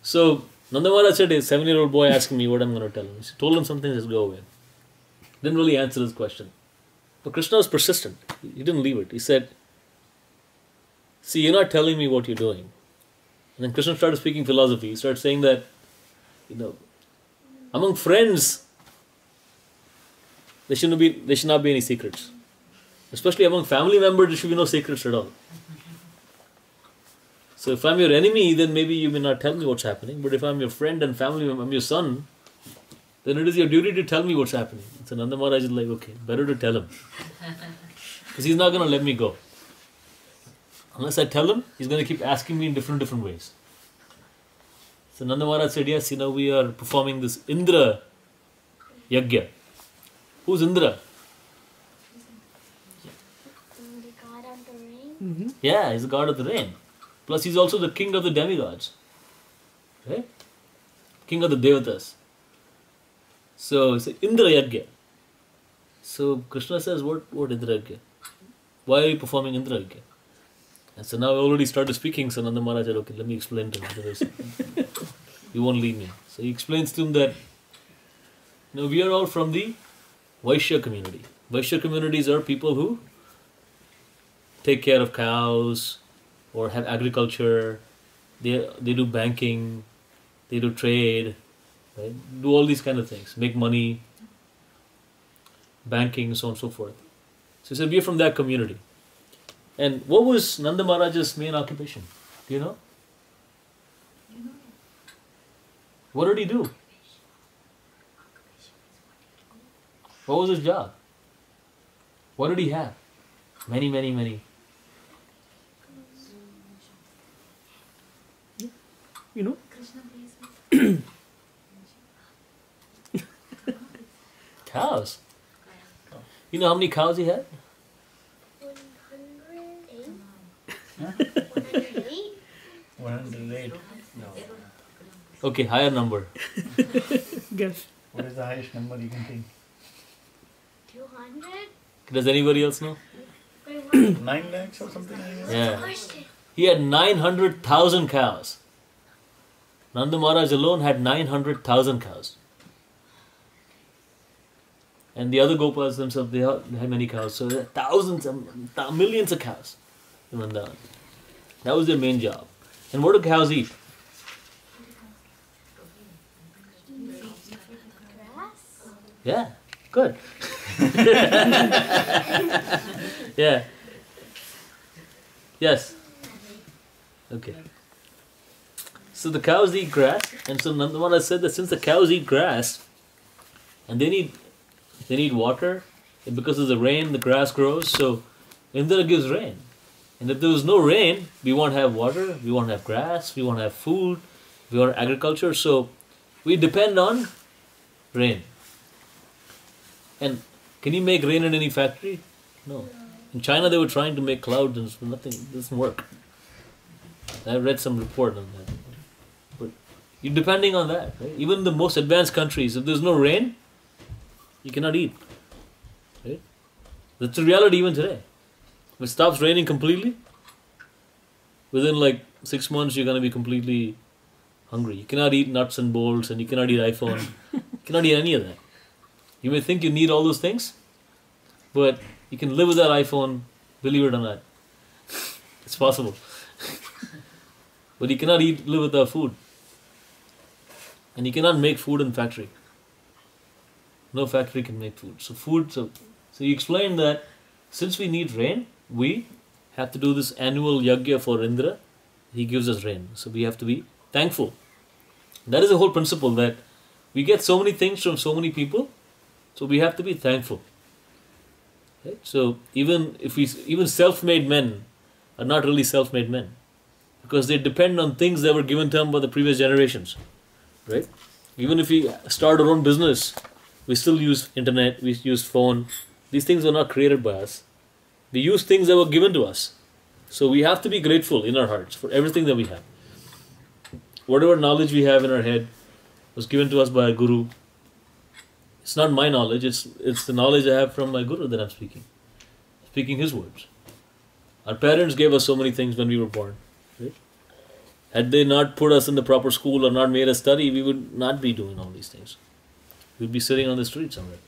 So, Nanda Maharaj said, a 7-year-old boy asking me what I'm going to tell him. He told him something, just go away. Didn't really answer his question. But Krishna was persistent. He didn't leave it. He said, see, you're not telling me what you're doing. And then Krishna started speaking philosophy. He started saying that, among friends, there should not be any secrets. Especially among family members, there should be no secrets at all. So if I'm your enemy, then maybe you may not tell me what's happening. But if I'm your friend and family member, I'm your son, then it is your duty to tell me what's happening. So Nanda Maharaj is like, okay, better to tell him. Because he's not going to let me go. Unless I tell him, he's going to keep asking me in different ways. So Nanda Maharaj said, yes, we are performing this Indra Yagya. Who's Indra? the god of the rain. Yeah, he's the god of the rain. Plus he's also the king of the demigods. Right? King of the Devatas. So it's Indra Yagya. So Krishna says, what Indra Yagya? Why are you performing Indra Yagya? And so now I already started speaking, so Nanda Maharaj said, okay, let me explain to him. Otherwise, you won't leave me. So he explains to him that we are all from the Vaishya community. Vaishya communities are people who take care of cows or have agriculture. They do banking, they do trade, right? Do all these kind of things, make money, banking, so on and so forth. So he said, we are from that community. And what was Nanda Maharaj's main occupation? Do you know? What did he do? What was his job? What did he have? Many. Krishna plays Cows. You know how many cows he had? 108? 108. No. Okay, higher number. Guess. What is the highest number you can think? 200? Does anybody else know? Wait, what? 9 lakhs or something like that? Yeah. Question. He had 900,000 cows. Nanda Maharaj alone had 900,000 cows. And the other Gopals themselves, they had many cows. So there are thousands, millions of cows in Vrindavan. That was their main job. And what do cows eat? Grass? Yeah, good. Yeah. Yes. Okay. So the cows eat grass, and so Nanda Maharaj said that since the cows eat grass, and they need water, and because of the rain, the grass grows. So Indra gives rain, and if there was no rain, we won't have water, we won't have grass, we won't have food, we won't have agriculture. So we depend on rain. And can you make rain in any factory? No. In China, they were trying to make clouds, and nothing. It doesn't work. I read some report on that. But you're depending on that, right? Even the most advanced countries, if there's no rain, you cannot eat. Right? That's the reality even today. If it stops raining completely, within like 6 months, you're going to be completely hungry. You cannot eat nuts and bolts, and you cannot eat iPhone. You cannot eat any of that. You may think you need all those things, but you can live without iPhone, believe it or not. It's possible. But you cannot live without food. And you cannot make food in factory. No factory can make food. So you explained that since we need rain, we have to do this annual yagya for Indra. He gives us rain. So we have to be thankful. That is the whole principle, that we get so many things from so many people, so we have to be thankful. Right? So even self-made men, are not really self-made men, because they depend on things that were given to them by the previous generations, right? Even if we start our own business, we still use internet, we use phone. These things were not created by us. We use things that were given to us. So we have to be grateful in our hearts for everything that we have. Whatever knowledge we have in our head was given to us by a guru. It's not my knowledge, it's the knowledge I have from my guru that I'm speaking. Speaking his words. Our parents gave us so many things when we were born. Right? Had they not put us in the proper school or not made us study, we would not be doing all these things. We'd be sitting on the street somewhere.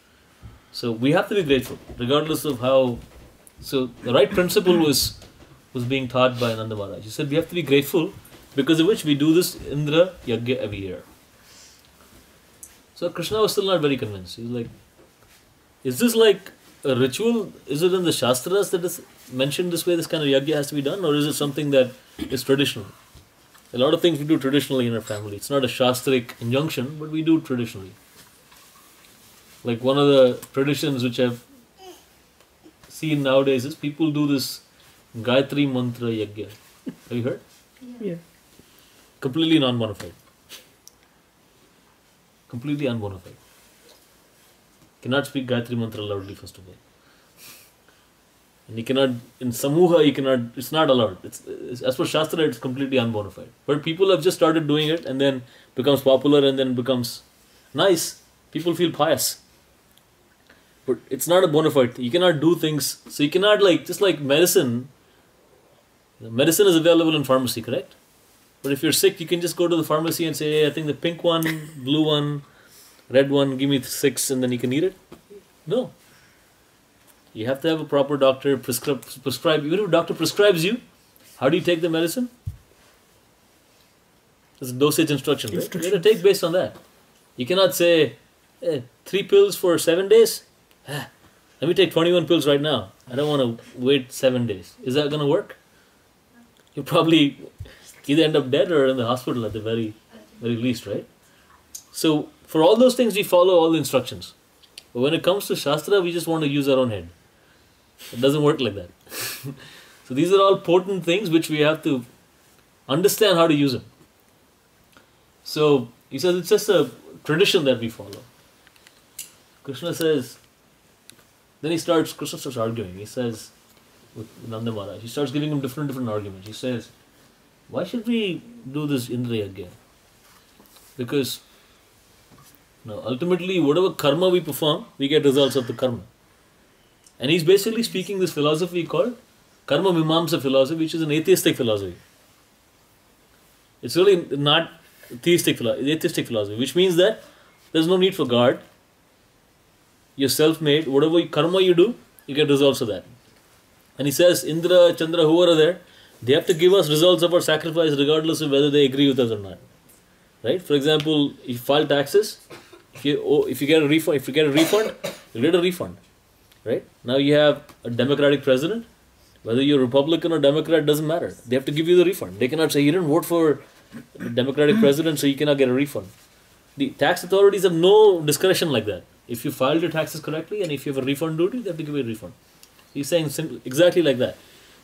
So we have to be grateful, regardless of how. So the right principle was being taught by Nanda Maharaj. He said we have to be grateful, because of which we do this Indra Yagya every year. So Krishna was still not very convinced. He was like, is this like a ritual? Is it in the Shastras that is mentioned this way, this kind of yagya has to be done? Or is it something that is traditional? A lot of things we do traditionally in our family. It's not a Shastric injunction, but we do traditionally. Like one of the traditions which I've seen nowadays is people do this Gayatri Mantra Yagya. Have you heard? Yeah. Completely non-bona fide. Completely unbona fide. Cannot speak Gayatri Mantra loudly, first of all. And you cannot, in Samuha, you cannot, it's not allowed. It's as per Shastra, it's completely unbona fide. But people have just started doing it and then becomes popular and then becomes nice. People feel pious. But it's not a bona fide. You cannot do things, so you cannot just like medicine. Medicine is available in pharmacy, correct? But if you're sick, you can just go to the pharmacy and say, hey, I think the pink one, blue one, red one, give me 6, and then you can eat it. No. You have to have a proper doctor prescribe. Even if a doctor prescribes you, how do you take the medicine? There's a dosage instruction, right? You have to take based on that. You cannot say, hey, 3 pills for 7 days? Let me take 21 pills right now. I don't want to wait 7 days. Is that going to work? You probably either end up dead or in the hospital at the very least, right? So, for all those things, we follow all the instructions. But when it comes to Shastra, we just want to use our own head. It doesn't work like that. So, these are all potent things which we have to understand how to use them. So, he says it's just a tradition that we follow. Krishna says, then Krishna starts arguing. He says, with Nanda Maharaj, he starts giving him different arguments. He says, why should we do this Indra Yagya? Because ultimately, whatever karma we perform, we get results of the karma. And he's basically speaking this philosophy called Karma Mimamsa philosophy, which is an atheistic philosophy. It's really not theistic philosophy, it's atheistic philosophy, which means that there's no need for God. You're self-made. Whatever karma you do, you get results of that. And he says, Indra, Chandra, whoever are there, they have to give us results of our sacrifice regardless of whether they agree with us or not. Right? For example, if you file taxes, if you get a refund, you get a refund. Right? Now you have a democratic president. Whether you're Republican or Democrat doesn't matter. They have to give you the refund. They cannot say you didn't vote for the democratic president, so you cannot get a refund. The tax authorities have no discretion like that. If you filed your taxes correctly and if you have a refund duty, they have to give you a refund. He's saying exactly like that.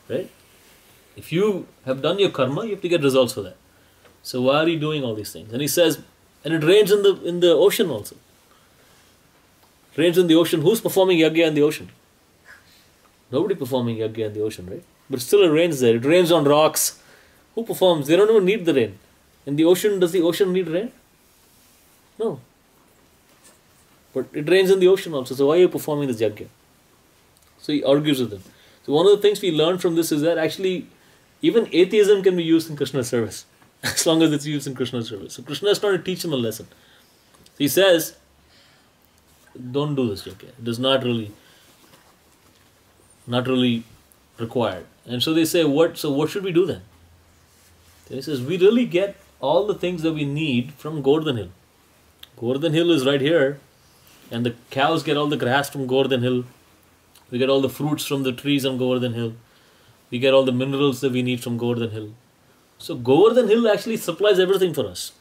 Right? If you have done your karma, you have to get results for that. So why are you doing all these things? And he says, and it rains in the ocean also. It rains in the ocean. Who's performing yagya in the ocean? Nobody performing yagya in the ocean, right? But still it rains there. It rains on rocks. Who performs? They don't even need the rain. In the ocean, does the ocean need rain? No. But it rains in the ocean also. So why are you performing this yagya? So he argues with them. So one of the things we learn from this is that actually even atheism can be used in Krishna's service. As long as it's used in Krishna's service. So Krishna is trying to teach him a lesson. So he says, don't do this yagya. It is not really required. And so they say, what should we do then? He says, we really get all the things that we need from Govardhan Hill. Govardhan Hill is right here, and the cows get all the grass from Govardhan Hill. We get all the fruits from the trees on Govardhan Hill. We get all the minerals that we need from Govardhan Hill. So Govardhan Hill actually supplies everything for us.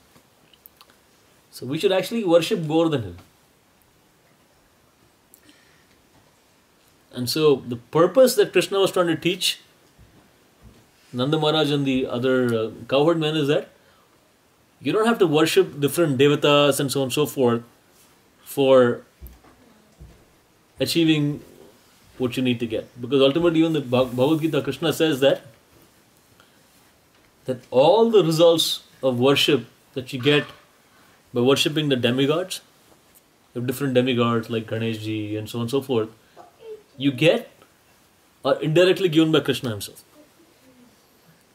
So we should actually worship Govardhan Hill. And so the purpose that Krishna was trying to teach Nanda Maharaj and the other cowherd men is that you don't have to worship different devatas and so on and so forth for achieving what you need to get. Because ultimately, even the Bhagavad Gita, Krishna says that all the results of worship that you get by worshipping the demigods, the different demigods like Ganeshji and so on and so forth, you get are indirectly given by Krishna himself.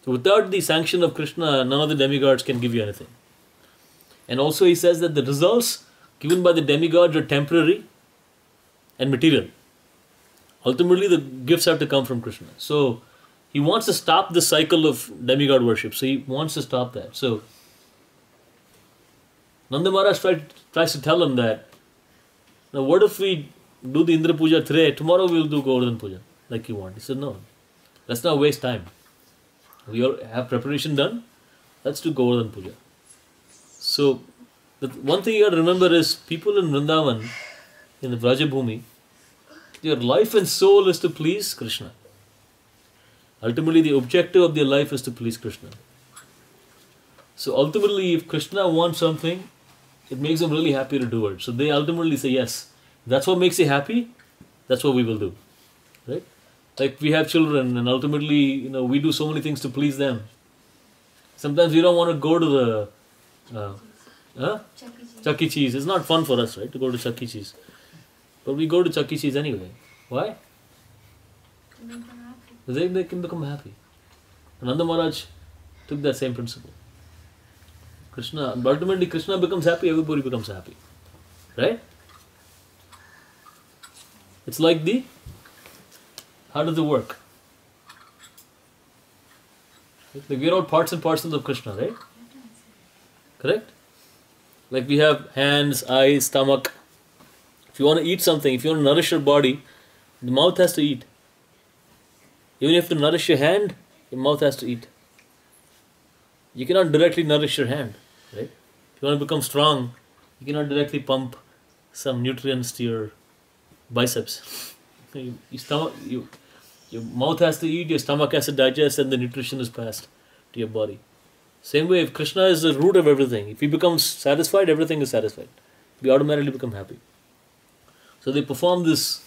So without the sanction of Krishna, none of the demigods can give you anything. And also he says that the results given by the demigods are temporary and material. Ultimately the gifts have to come from Krishna. So he wants to stop the cycle of demigod worship. So he wants to stop that. So Nanda Maharaj tries to tell him that, now what if we do the Indra Puja today, tomorrow we'll do Govardhan Puja like you want. He said, no, let's not waste time. We all have preparation done, let's do Govardhan Puja. So the one thing you got to remember is people in Vrindavan, in the Vrajabhumi, their life and soul is to please Krishna. Ultimately the objective of their life is to please Krishna. So ultimately if Krishna wants something, it makes them really happy to do it. So they ultimately say, yes, that's what makes you happy, that's what we will do. Right? Like we have children and ultimately, we do so many things to please them. Sometimes we don't want to go to the Chuck E. Cheese. It's not fun for us, right, to go to Chuck E. Cheese. But we go to Chuck E. Cheese anyway. Why? They can become happy. Nanda Maharaj took that same principle. Ultimately Krishna becomes happy, everybody becomes happy. Right? It's like how does it work? Like we're all parts and parcels of Krishna, right? Correct? Like we have hands, eyes, stomach. If you want to eat something, if you want to nourish your body, the mouth has to eat. Even if to nourish your hand, your mouth has to eat. You cannot directly nourish your hand, right? If you want to become strong, you cannot directly pump some nutrients to your biceps. Your mouth has to eat, your stomach has to digest, and the nutrition is passed to your body. Same way, if Krishna is the root of everything, if he becomes satisfied, everything is satisfied. We automatically become happy. So they perform this.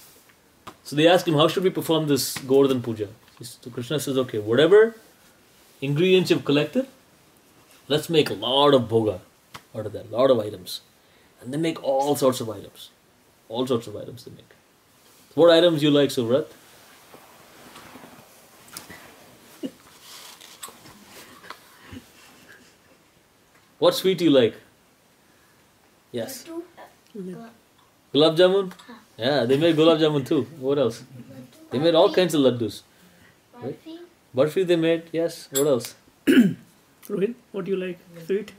So they ask him, how should we perform this Govardhan Puja? So Krishna says, okay, whatever ingredients you've collected, let's make a lot of bhoga out of that, a lot of items. And they make all sorts of items. All sorts of items they make. What items you like, Suvrat? What sweet do you like? Yes. Gulab Jamun? Yeah, they made Gulab Jamun too. What else? They made all kinds of laddus. Right? Barfi they made, yes. What else? Rohit, what do you like? Sweet?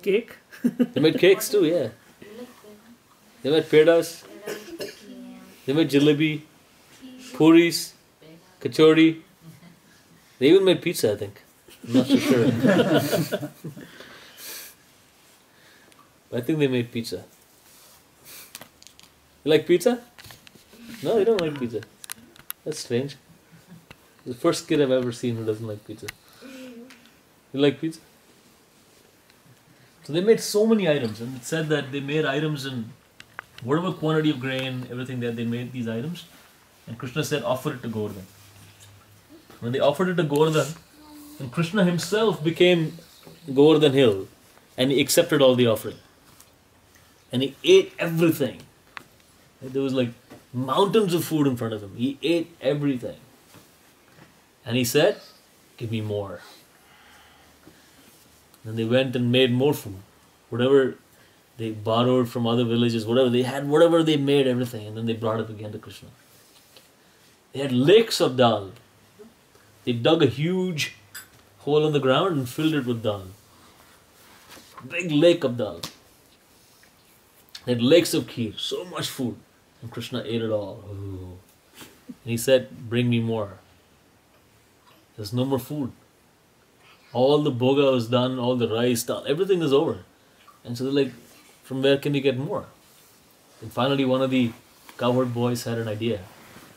Cake? They made cakes too, yeah. They made pedas. They made jalebi, puris, kachori. They even made pizza, I think. I'm not so sure. I think they made pizza. You like pizza? No, you don't like pizza. That's strange. The first kid I've ever seen who doesn't like pizza. You like pizza? So they made so many items, and it said that they made items in whatever quantity of grain, everything that they made these items. And Krishna said, offer it to Govardhan. When they offered it to Govardhan, and Krishna himself became Govardhan Hill, and he accepted all the offering. And he ate everything. There was like mountains of food in front of him. He ate everything. And he said, give me more. And they went and made more food. Whatever they borrowed from other villages, whatever they had, whatever they made, everything. And then they brought it again to Krishna. They had lakes of dal. They dug a huge hole in the ground and filled it with dal. Big lake of dal. They had lakes of kheer, so much food. And Krishna ate it all. Ooh. And he said, bring me more. There's no more food. All the bhoga is done, all the rice, dal, everything is over. And so they're like, from where can you get more? And finally one of the cowherd boys had an idea.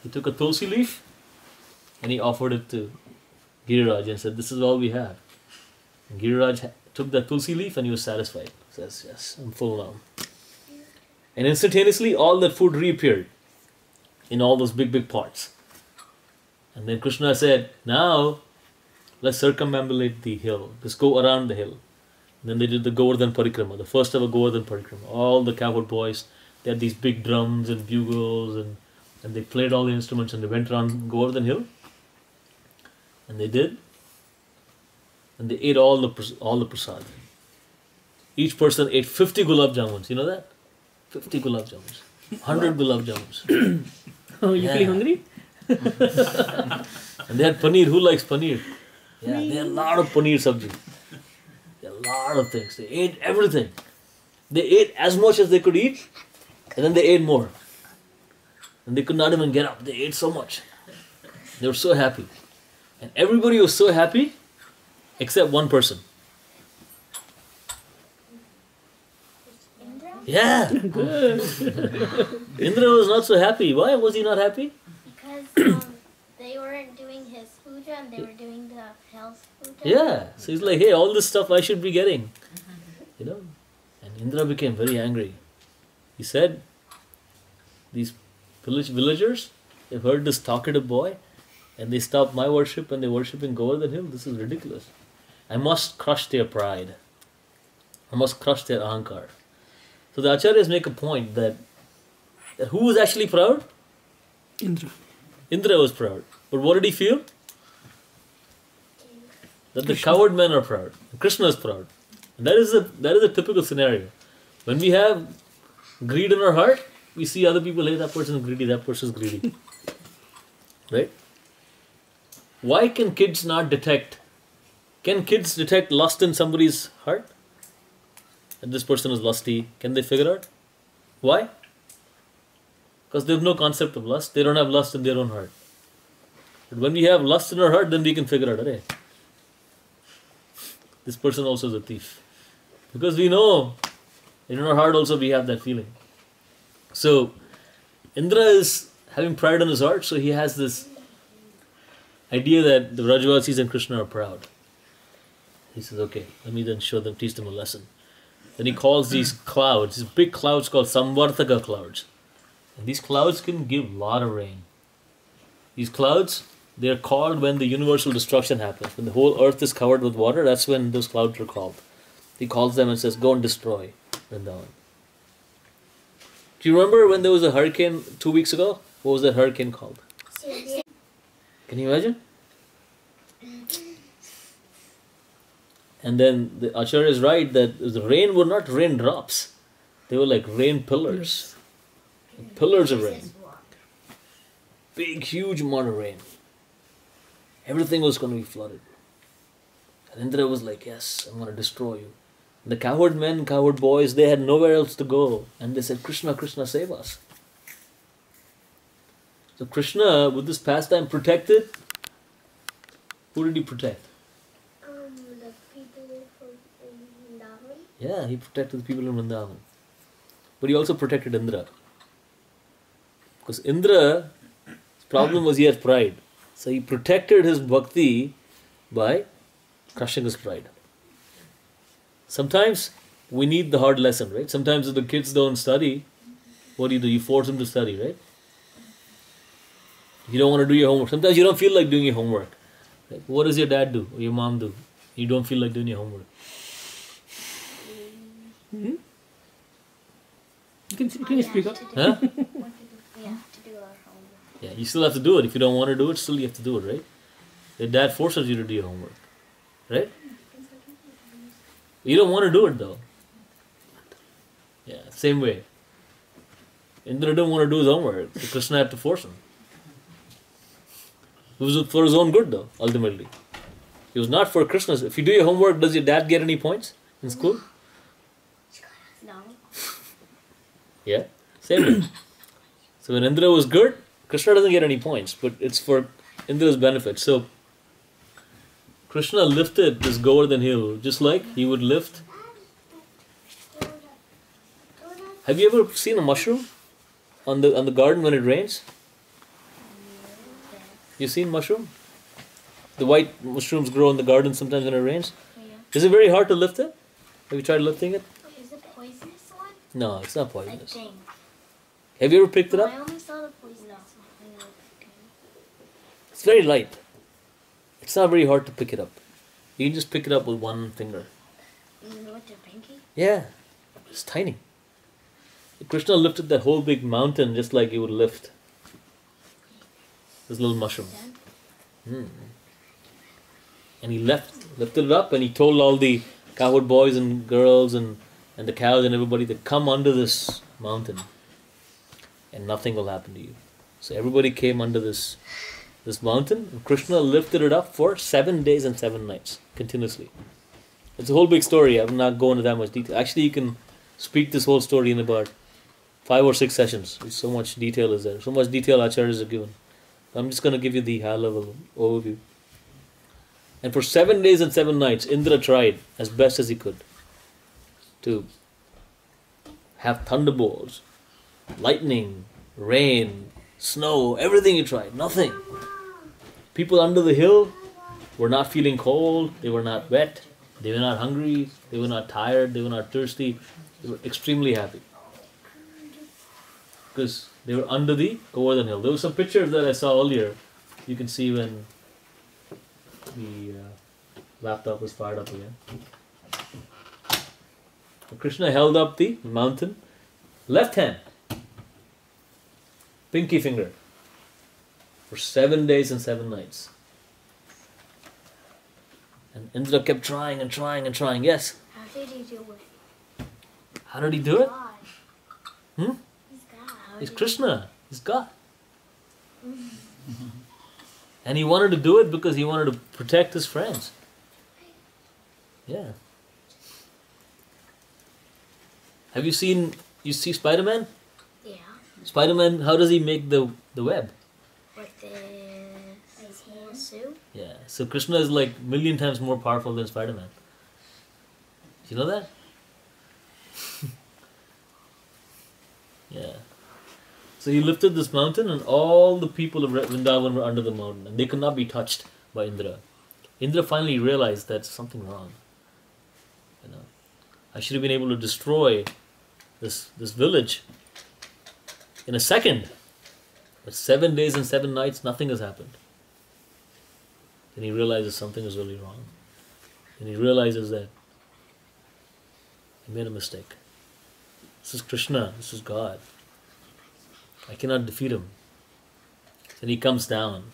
He took a tulsi leaf and he offered it to Giriraj and said, "This is all we have." And Giriraj took that tulsi leaf and he was satisfied. Says, "Yes, I'm full now." And instantaneously, all that food reappeared in all those big, big pots. And then Krishna said, "Now, let's circumambulate the hill. Let's go around the hill." And then they did the Govardhan Parikrama, the first ever Govardhan Parikrama. All the cowherd boys, they had these big drums and bugles, and they played all the instruments, and they went around Govardhan Hill. And they did. And they ate all the prasad. Each person ate 50 gulab jamuns. You know that? 50 gulab jamuns. 100 gulab jamuns. Oh, you feeling hungry? And they had paneer. Who likes paneer? Yeah, they had a lot of paneer sabji. They had a lot of things. They ate everything. They ate as much as they could eat, and then they ate more. And they could not even get up. They ate so much. They were so happy. And everybody was so happy except one person. Indra? Yeah. Indra was not so happy. Why was he not happy? Because they weren't doing his puja and they were doing the hell's puja. Yeah. So he's like, hey, all this stuff I should be getting. You know? And Indra became very angry. He said, these villagers, they've heard this talkative boy, and they stopped my worship and they're worshipping Govardhan Hill. This is ridiculous. I must crush their pride. I must crush their ahankar. So the acharyas make a point that who was actually proud? Indra. Indra was proud. But what did he feel? That the coward men are proud. Krishna is proud. And that is a typical scenario. When we have greed in our heart, we see other people, hey, that person is greedy, that person is greedy. Right? Why can kids not detect? Can kids detect lust in somebody's heart? That this person is lusty. Can they figure out? Why? Because they have no concept of lust. They don't have lust in their own heart. But when we have lust in our heart, then we can figure out, hey, this person also is a thief. Because we know in our heart also we have that feeling. So Indra is having pride in his heart, so he has this idea that the Rajavasis and Krishna are proud. He says, okay, let me then teach them a lesson. Then he calls these clouds, these big clouds called Samvartaka clouds. And these clouds can give a lot of rain. These clouds, they are called when the universal destruction happens. When the whole earth is covered with water, that's when those clouds are called. He calls them and says, go and destroy Vrindavan. Do you remember when there was a hurricane 2 weeks ago? What was that hurricane called? Can you imagine? And then the Acharya is right that the rain were not raindrops. They were like rain pillars. Pillars of rain. Big, huge amount of rain. Everything was going to be flooded. And Indra was like, yes, I'm going to destroy you. And the cowherd men, cowherd boys, they had nowhere else to go. And they said, Krishna, Krishna, save us. So Krishna, with this pastime, protected. Who did he protect? The people from Vrindavan. Yeah, he protected the people in Vrindavan. But he also protected Indra. Because Indra's problem was he had pride. So he protected his bhakti by crushing his pride. Sometimes we need the hard lesson, right? Sometimes if the kids don't study, what do? You force them to study, right? You don't want to do your homework. Sometimes you don't feel like doing your homework. Like, what does your dad do or your mom do? You don't feel like doing your homework. You can speak up. Huh? We have to do our homework. Yeah, you still have to do it. If you don't want to do it, still you have to do it, right? Your dad forces you to do your homework, right? You don't want to do it though. Yeah, same way. Indra didn't want to do his homework, so Krishna had to force him. It was for his own good though, ultimately. It was not for Krishna's. If you do your homework, does your dad get any points in school? No. Yeah, same way. So when Indra was good, Krishna doesn't get any points, but it's for Indra's benefit. So Krishna lifted this Govardhan hill just like he would lift. Have you ever seen a mushroom on the garden when it rains? You seen mushroom? the white mushrooms grow in the garden sometimes when it rains. Yeah. Is it very hard to lift it? Have you tried lifting it? Is it poisonous one? No, it's not I poisonous. think. Have you ever picked it No, up? I only saw the poisonous one. It's very light. It's not very hard to pick it up. You can just pick it up with one finger. You know what your pinky? Yeah, it's tiny. Krishna lifted that whole big mountain just like he would lift this little mushroom. And he lifted it up, and he told all the cowherd boys and girls and the cows and everybody to come under this mountain and nothing will happen to you. So everybody came under this mountain, and Krishna lifted it up for 7 days and 7 nights continuously. It's a whole big story. I'm not going into that much detail. Actually, you can speak this whole story in about 5 or 6 sessions. So much detail is there. So much detail acharyas are given. I'm just going to give you the high level overview. And for 7 days and 7 nights, Indra tried as best as he could to have thunderbolts, lightning, rain, snow, everything he tried. Nothing. People under the hill were not feeling cold, they were not wet, they were not hungry, they were not tired, they were not thirsty. They were extremely happy. Because they were under the Govardhan hill. There were some pictures that I saw earlier. You can see when the laptop was fired up again. So Krishna held up the mountain, left hand, pinky finger, for 7 days and 7 nights. And Indra kept trying and trying and trying. Yes? How did he do it? How did he do it? God. Hmm? He's God. How He's did Krishna. He's God. And he wanted to do it because he wanted to protect his friends. Yeah. Have you see Spider-Man? Yeah. Spider-Man, how does he make the web? With his whole suit? Yeah. So Krishna is like 1,000,000 times more powerful than Spider-Man. You know that? Yeah. So he lifted this mountain, and all the people of Vrindavan were under the mountain, and they could not be touched by Indra. Indra finally realized that something wrong. You know, I should have been able to destroy this village in a second. But 7 days and 7 nights, nothing has happened. Then he realizes something is really wrong. And he realizes that he made a mistake. This is Krishna, this is God. I cannot defeat him. Then he comes down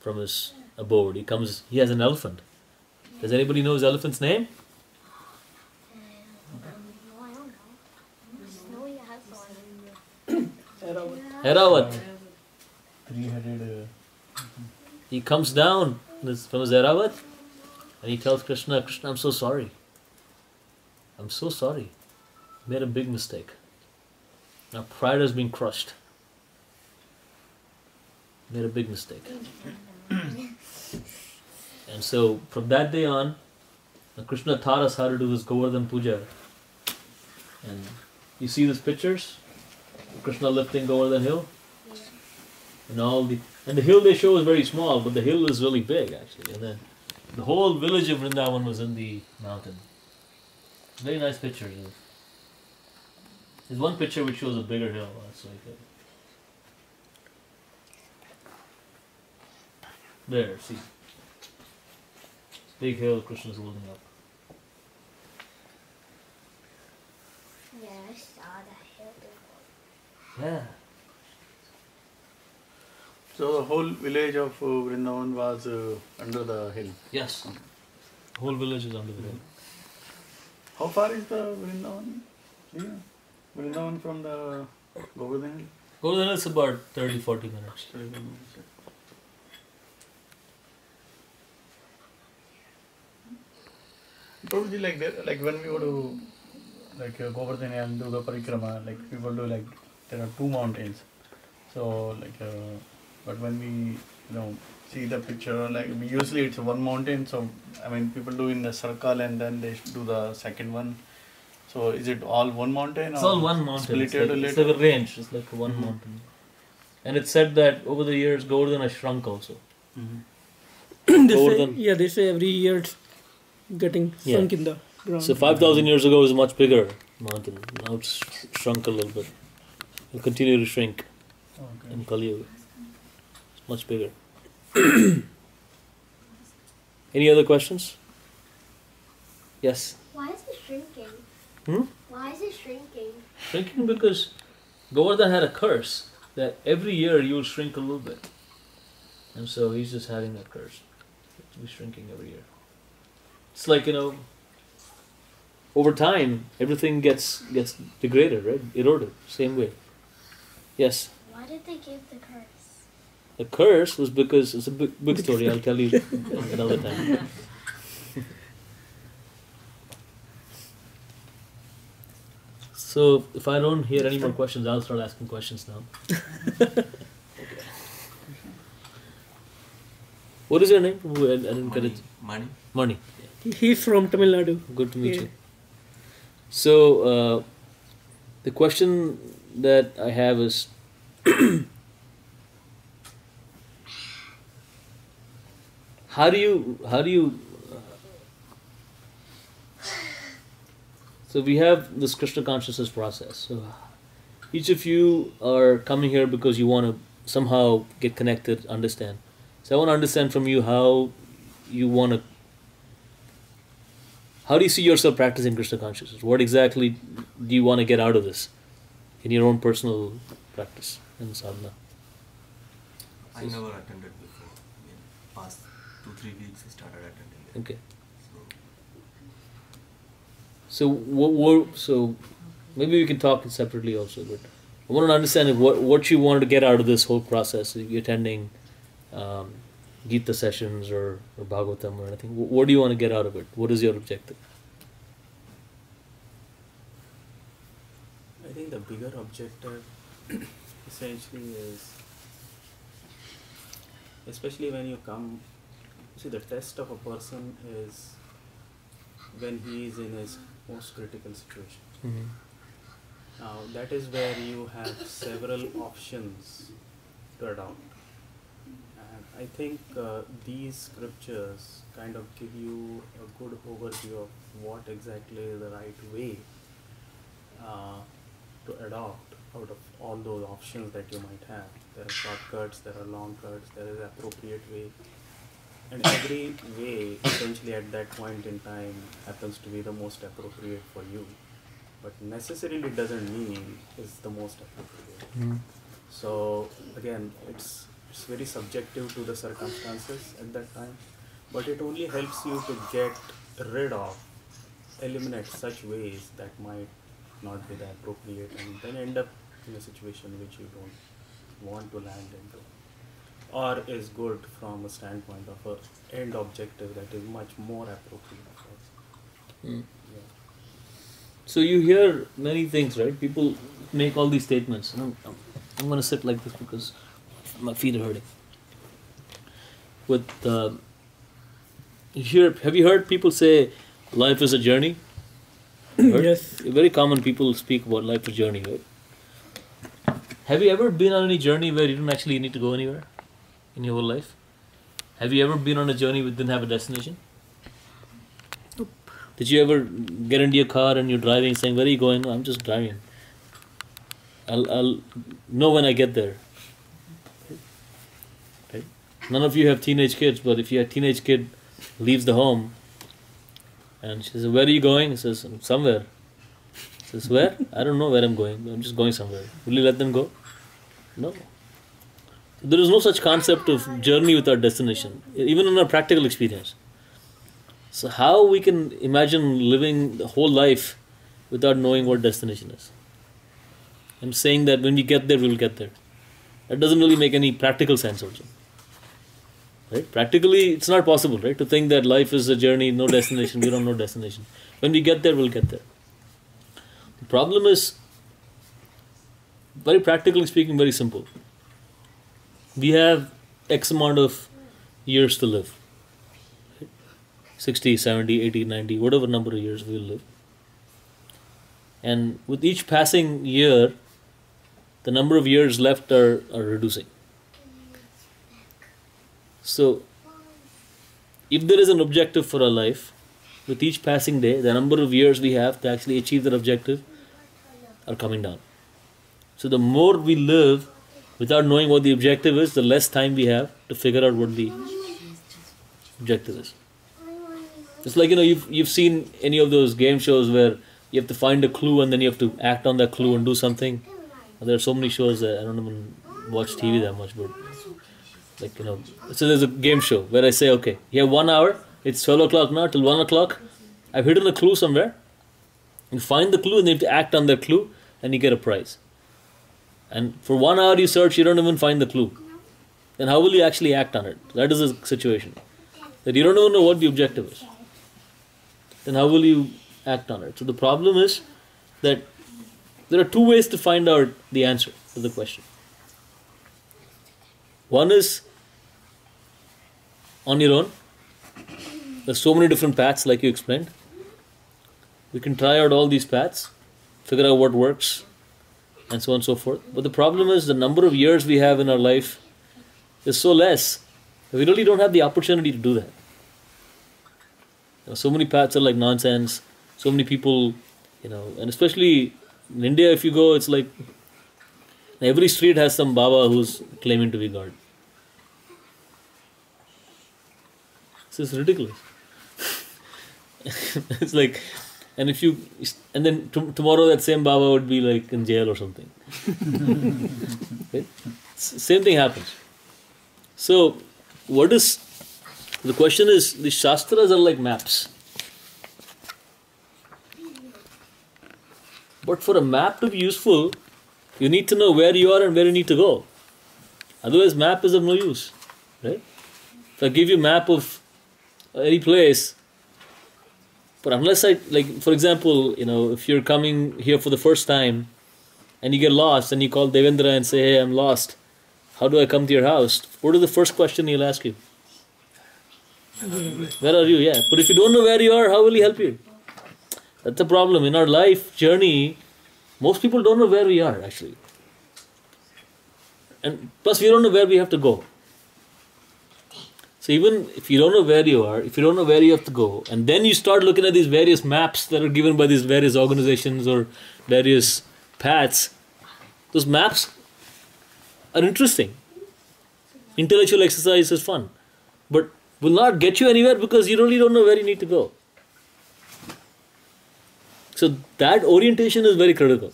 from his abode. He has an elephant. Does anybody know his elephant's name? No, I don't know. I just know he has one. Eravat. 300. He comes down from his Eravat and he tells Krishna, Krishna, I'm so sorry. I'm so sorry. I made a big mistake. Now pride has been crushed. Made a big mistake. And so from that day on, Krishna taught us how to do this Govardhan Puja. And you see these pictures? Krishna lifting Govardhan hill? And the hill they show is very small, but the hill is really big actually. And then the whole village of Vrindavan was in the mountain. Very nice pictures. There's one picture which shows a bigger hill. That's like there, see. Big hill Krishna's holding up. Yeah, I saw that hill before. Yeah. So the whole village of Vrindavan was under the hill. Yes. The whole village is under the hill. How far is the Vrindavan? Yeah. Vrindavan from the Govardhan hill? Govardhan is about 30-40 minutes. Probably like that, like when we go to like Govardhan and do the parikrama, like people do like there are 2 mountains. So like, but when we see the picture, like usually it's one mountain. So I mean people do in the circle and then they do the second one. So is it all one mountain? It's all one mountain. It's like later? a range. It's like one mountain. And it's said that over the years Govardhan has shrunk also. they say, Govardhan. yeah, they say every year it's getting sunk in the ground. So 5,000 years ago was a much bigger mountain. Now it's shrunk a little bit. It'll continue to shrink Okay. in Kali Yuga. It's much bigger. Any other questions? Yes. Why is it shrinking? Hmm? Why is it shrinking? Shrinking because Govardhan had a curse that every year you will shrink a little bit. And so he's just having that curse. To be shrinking every year. It's like, over time everything gets degraded, right? Eroded. Same way. Yes. Why did they give the curse? The curse was because it's a big story. I'll tell you another time. So if I don't hear any more questions, I'll start asking questions now. Okay. What is your name? I didn't get it. Mani. Mani. He's from Tamil Nadu. Good to meet Yeah. you. So the question that I have is, how do you so we have this Krishna consciousness process. So each of you are coming here because you want to somehow get connected, understand. So I want to understand from you how do you see yourself practicing Krishna consciousness? What exactly do you want to get out of this in your own personal practice and sadhana? I never attended before. In past 2-3 weeks I started attending it. Okay. So So maybe we can talk separately also, but I want to understand what you wanted to get out of this whole process. If you're attending Gita sessions or Bhagavatam or anything, what do you want to get out of it? What is your objective? I think the bigger objective essentially is, especially when you come, see, the test of a person is when he is in his most critical situation. Mm-hmm. Now that is where you have several options to adopt. And I think these scriptures kind of give you a good overview of what exactly is the right way to adopt out of all those options that you might have. There are shortcuts, there are long cuts, there is appropriate way. And every way essentially at that point in time happens to be the most appropriate for you. But necessarily doesn't mean is the most appropriate. Mm-hmm. So again, it's very subjective to the circumstances at that time, but it only helps you to get rid of, eliminate such ways that might not be the appropriate, and then end up in a situation which you don't want to land into, or is good from a standpoint of a end objective that is much more appropriate for us. Mm. Yeah. So you hear many things, right? People make all these statements. I'm going to sit like this because my feet are hurting. Have you heard people say life is a journey? Heard? Yes. Very common people speak about life as a journey, right? Have you ever been on any journey where you didn't actually need to go anywhere in your whole life? Have you ever been on a journey that didn't have a destination? Nope. Did you ever get into your car and you're driving saying, where are you going? "No, I'm just driving. I'll know when I get there." Right? None of you have teenage kids, but if your teenage kid leaves the home and she says, "Where are you going?" He says, "Somewhere." He says, "Where?" "I don't know where I'm going. I'm just going somewhere." Will you let them go? No. There is no such concept of journey without destination, even in our practical experience. So how we can imagine living the whole life without knowing what destination is? I'm saying that when we get there, we will get there. That doesn't really make any practical sense also. Right? Practically, it's not possible, right? To think that life is a journey, no destination, we don't know destination. When we get there, we'll get there. The problem is, very practically speaking, very simple. We have X amount of years to live. 60, 70, 80, 90, whatever number of years we'll live. And with each passing year, the number of years left are reducing. So, if there is an objective for our life, with each passing day, the number of years we have to actually achieve that objective are coming down. So the more we live without knowing what the objective is, the less time we have to figure out what the objective is. It's like, you've seen any of those game shows where you have to find a clue and then you have to act on that clue and do something. There are so many shows that I don't even watch TV that much, but so there's a game show where I say, okay, you have 1 hour, it's 12 o'clock now, till 1 o'clock, I've hidden a clue somewhere. You find the clue and you have to act on that clue and you get a prize. And for 1 hour you search, you don't even find the clue. Then how will you actually act on it? That is the situation. That you don't even know what the objective is. Then how will you act on it? So the problem is that there are two ways to find out the answer to the question. One is on your own. There's so many different paths like you explained. We can try out all these paths, figure out what works, and so on and so forth. But the problem is the number of years we have in our life is so less that we really don't have the opportunity to do that. So many paths are like nonsense. So many people, and especially in India, if you go, it's like every street has some Baba who's claiming to be God. This is ridiculous. It's like, and then tomorrow that same Baba would be like in jail or something. Right? Same thing happens. So, the question is, the Shastras are like maps. But for a map to be useful, you need to know where you are and where you need to go. Otherwise, map is of no use. Right? If I give you a map of any place, but unless for example, if you're coming here for the first time and you get lost and you call Devendra and say, hey, I'm lost, how do I come to your house? What is the first question he'll ask you? Where are you? Yeah. But if you don't know where you are, how will he help you? That's the problem. In our life journey, most people don't know where we are actually. And plus we don't know where we have to go. So even if you don't know where you are, if you don't know where you have to go, and then you start looking at these various maps that are given by these various organizations or various paths, those maps are interesting. Intellectual exercise is fun, but will not get you anywhere because you really don't know where you need to go. So that orientation is very critical.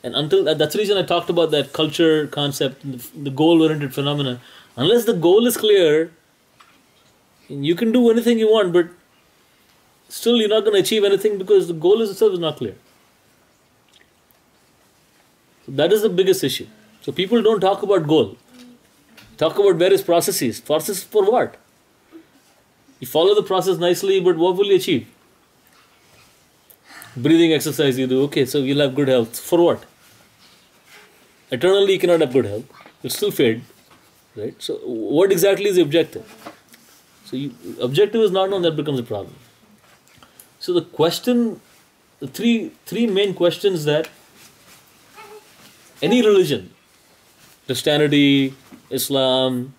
And that's the reason I talked about that culture concept, the goal-oriented phenomena. Unless the goal is clear, you can do anything you want, but still you're not going to achieve anything because the goal itself is not clear. So that is the biggest issue. So people don't talk about goal. Talk about various processes. Process for what? You follow the process nicely, but what will you achieve? Breathing exercise you do, okay, so you'll have good health. For what? Eternally you cannot have good health. You'll still fade. Right? So what exactly is the objective? So objective is not known, that becomes a problem. So the three main questions that any religion, Christianity, Islam,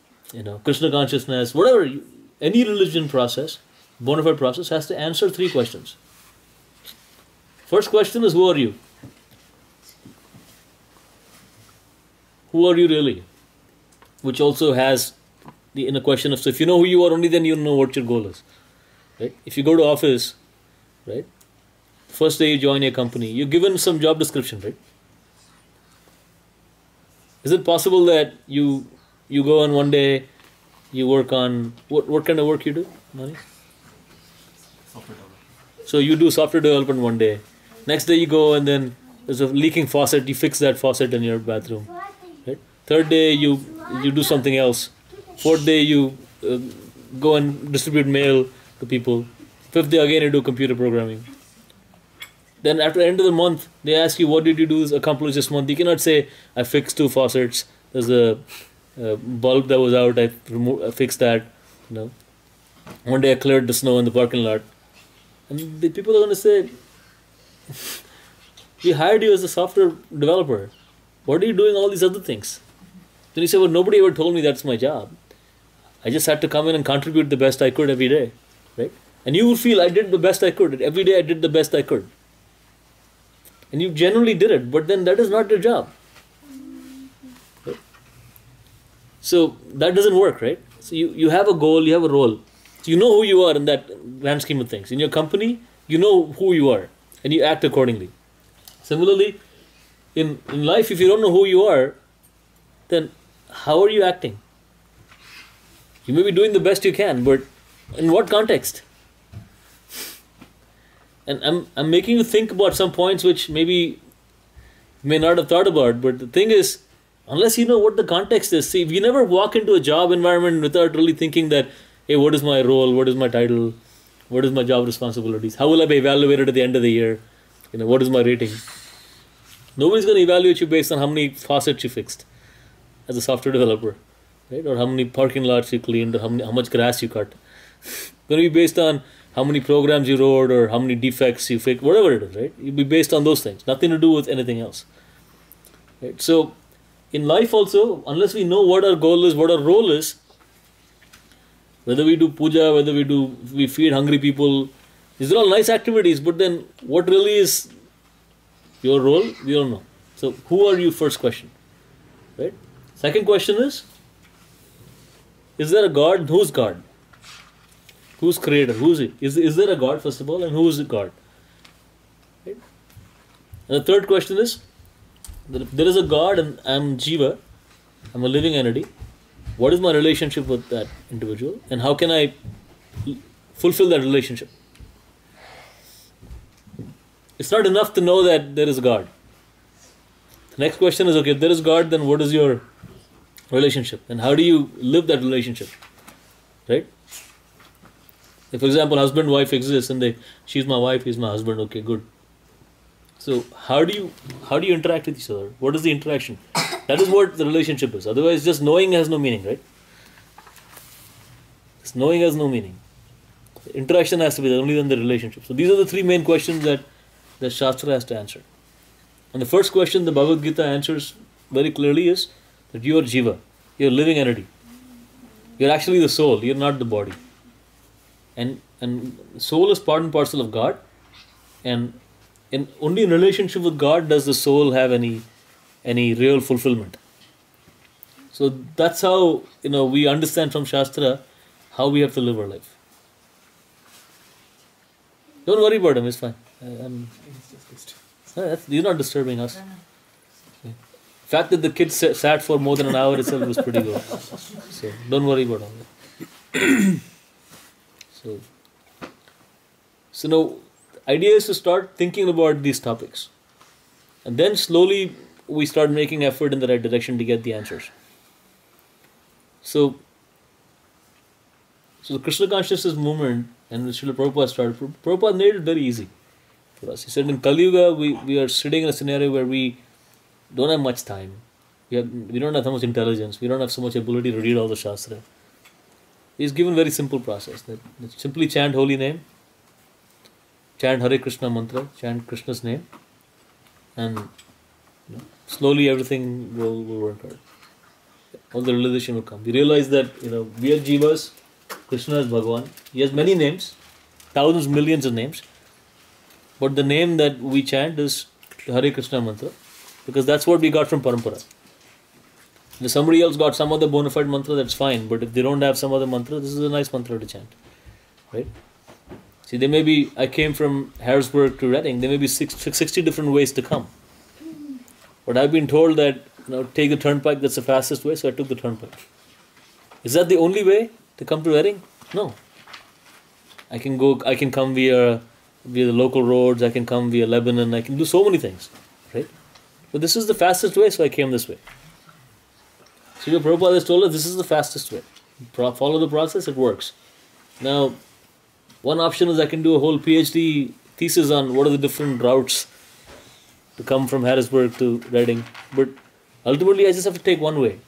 Krishna consciousness, whatever, any religion process, bona fide process, has to answer three questions. First question is, who are you? Who are you really? Which also has the inner question of, so if you know who you are, only then you know what your goal is. Right? If you go to office, right? First day you join a company, you're given some job description, right? Is it possible that you go and one day you work on, what kind of work you do, Mani? Software development. So you do software development one day. Next day you go and then there's a leaking faucet, you fix that faucet in your bathroom. Right? Third day you do something else. Fourth day you go and distribute mail to people. Fifth day again you do computer programming. Then after the end of the month, they ask you, what did you accomplish this month? You cannot say, I fixed 2 faucets. There's a bulb that was out, I fixed that. One day I cleared the snow in the parking lot. And the people are going to say, we hired you as a software developer. What are you doing all these other things? Then you say, well, nobody ever told me that's my job. I just had to come in and contribute the best I could every day, right? And you will feel I did the best I could. Every day I did the best I could. And you generally did it, but then that is not your job. Right? So that doesn't work, right? So you have a goal, you have a role. So you know who you are in that grand scheme of things. In your company, you know who you are, and you act accordingly. Similarly, in life, if you don't know who you are, then how are you acting? You may be doing the best you can, but in what context? And I'm making you think about some points which maybe you may not have thought about, but the thing is, unless you know what the context is, see, if you never walk into a job environment without really thinking that, hey, what is my role, what is my title, what is my job responsibilities, how will I be evaluated at the end of the year, what is my rating? Nobody's going to evaluate you based on how many faucets you fixed as a software developer, right? Or how many parking lots you cleaned, or how much grass you cut. It's going to be based on how many programs you wrote, or how many defects you fixed, whatever it is, right? You'll be based on those things, nothing to do with anything else. Right? So, in life also, unless we know what our goal is, what our role is, whether we do puja, whether we feed hungry people, these are all nice activities, but then what really is your role, we don't know. So, who are you, first question, right? Second question is there a God? Who's God? Who's creator? Who's it? Is there a God, first of all, and who is the God? Right? And the third question is that if there is a God and I'm Jiva, I'm a living entity, what is my relationship with that individual, and how can I fulfill that relationship? It's not enough to know that there is God. The next question is, okay, if there is God, then what is your relationship? And how do you live that relationship? Right? If, for example, husband-wife exists and she's my wife, he's my husband, okay, good. So how do you interact with each other? What is the interaction? That is what the relationship is. Otherwise, just knowing has no meaning, right? Just knowing has no meaning. The interaction has to be there, only then the relationship. So these are the three main questions that Shastra has to answer. And the first question the Bhagavad Gita answers very clearly is that you are Jiva, you are a living entity. You are actually the soul, you are not the body. And soul is part and parcel of God, and only in relationship with God does the soul have any real fulfillment. So that's how we understand from Shastra how we have to live our life. Don't worry about him, it's fine. He's not disturbing us. The fact that the kids sat for more than an hour itself was pretty good. So don't worry about him. So now, the idea is to start thinking about these topics. And then slowly we start making effort in the right direction to get the answers. So the Krishna consciousness movement and Srila Prabhupada started. Prabhupada made it very easy for us. He said in Kali Yuga, we are sitting in a scenario where we don't have much time. We don't have so much intelligence. We don't have so much ability to read all the Shastra. He's given a very simple process. That simply chant holy name, chant Hare Krishna mantra, chant Krishna's name, and slowly everything will work out. All the realization will come. We realize that we are Jivas, Krishna is Bhagavan. He has many names, thousands, millions of names, but the name that we chant is Hare Krishna mantra, because that's what we got from Parampara. If somebody else got some other bona fide mantra, that's fine. But if they don't have some other mantra, this is a nice mantra to chant. Right? See, I came from Harrisburg to Reading, there may be 60 different ways to come. But I've been told that, take the turnpike, that's the fastest way, so I took the turnpike. Is that the only way to come to Reading? No. I can come via the local roads, I can come via Lebanon, I can do so many things. Right? But this is the fastest way, so I came this way. So your Prabhupada has told us this is the fastest way. Follow the process, it works. Now, one option is I can do a whole PhD thesis on what are the different routes to come from Harrisburg to Reading. But ultimately I just have to take one way.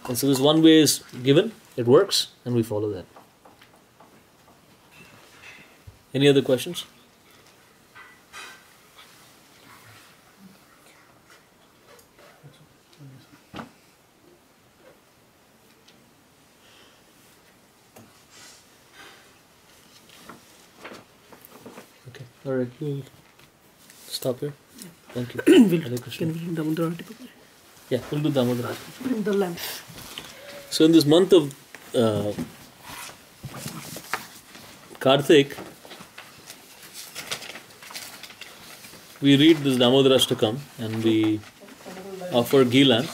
And so this one way is given, it works, and we follow that. Any other questions? Alright, we'll stop here. Thank you. Hare Krishna. Can we bring Damodar Arati? Yeah, we'll do Damodar. Bring the lamp. So in this month of Karthik, we read this Damodar Ashtakam and we offer ghee lamp.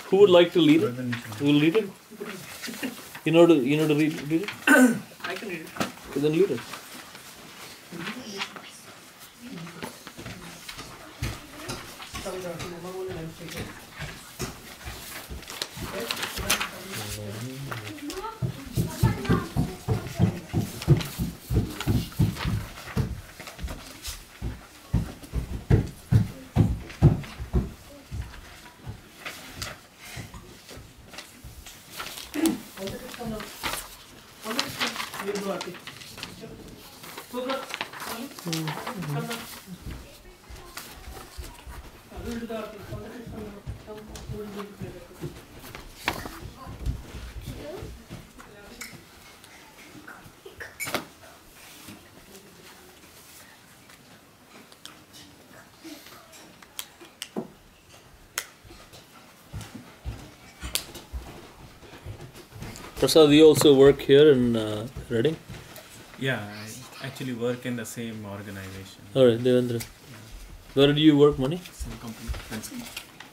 Who would like to lead it? Who will lead it? You know to read it? I can read it. Okay, then lead it. Prasad, you also work here in Reading? Yeah, I actually work in the same organization. Alright, Devendra. Where do you work, Mani? Same company. Friends.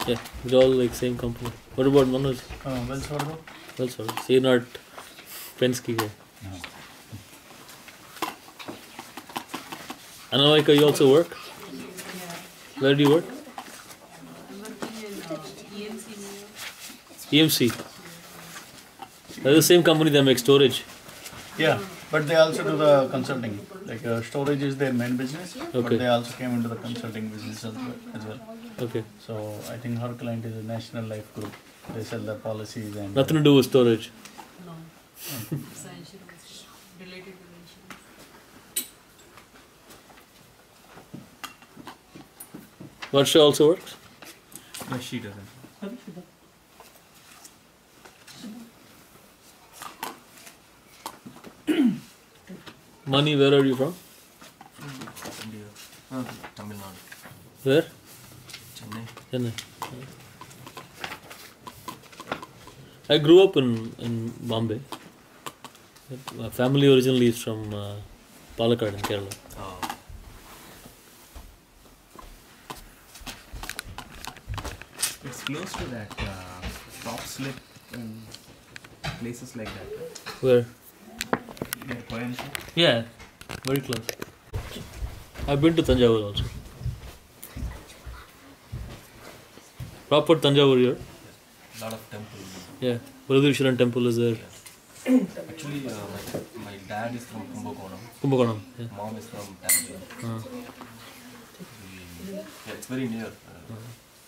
Yeah, we're all like same company. What about Manoj? Well, sort of. Well, sorry. So you're not Penske guy. No. Anamika, you also work? Where do you work? I'm working in EMC. EMC. That's the same company that makes storage. Yeah, but they also do the consulting. Like storage is their main business, Okay. but they also came into the consulting business as well. Okay. So I think her client is a National Life Group. They sell the policies and Nothing to do with storage. No. It's insurance. Related to insurance. Varsha also works? No, she doesn't. Mani, where are you from? India. Tamil Nadu. Where? Chennai. Chennai. I grew up in Bombay. My family originally is from Palakkad in Kerala. Oh. It's close to that top slip and places like that. Where? Yeah, Coimbatore. Yeah, very close. I've been to Tanjavur also. Proper Tanjavur here. Lot of temples. Yeah, Varadishwaran temple is there. Actually, my dad is from Kumbakonam. Kumbakonam. Yeah. Mom is from Tanjore. Yeah, it's very near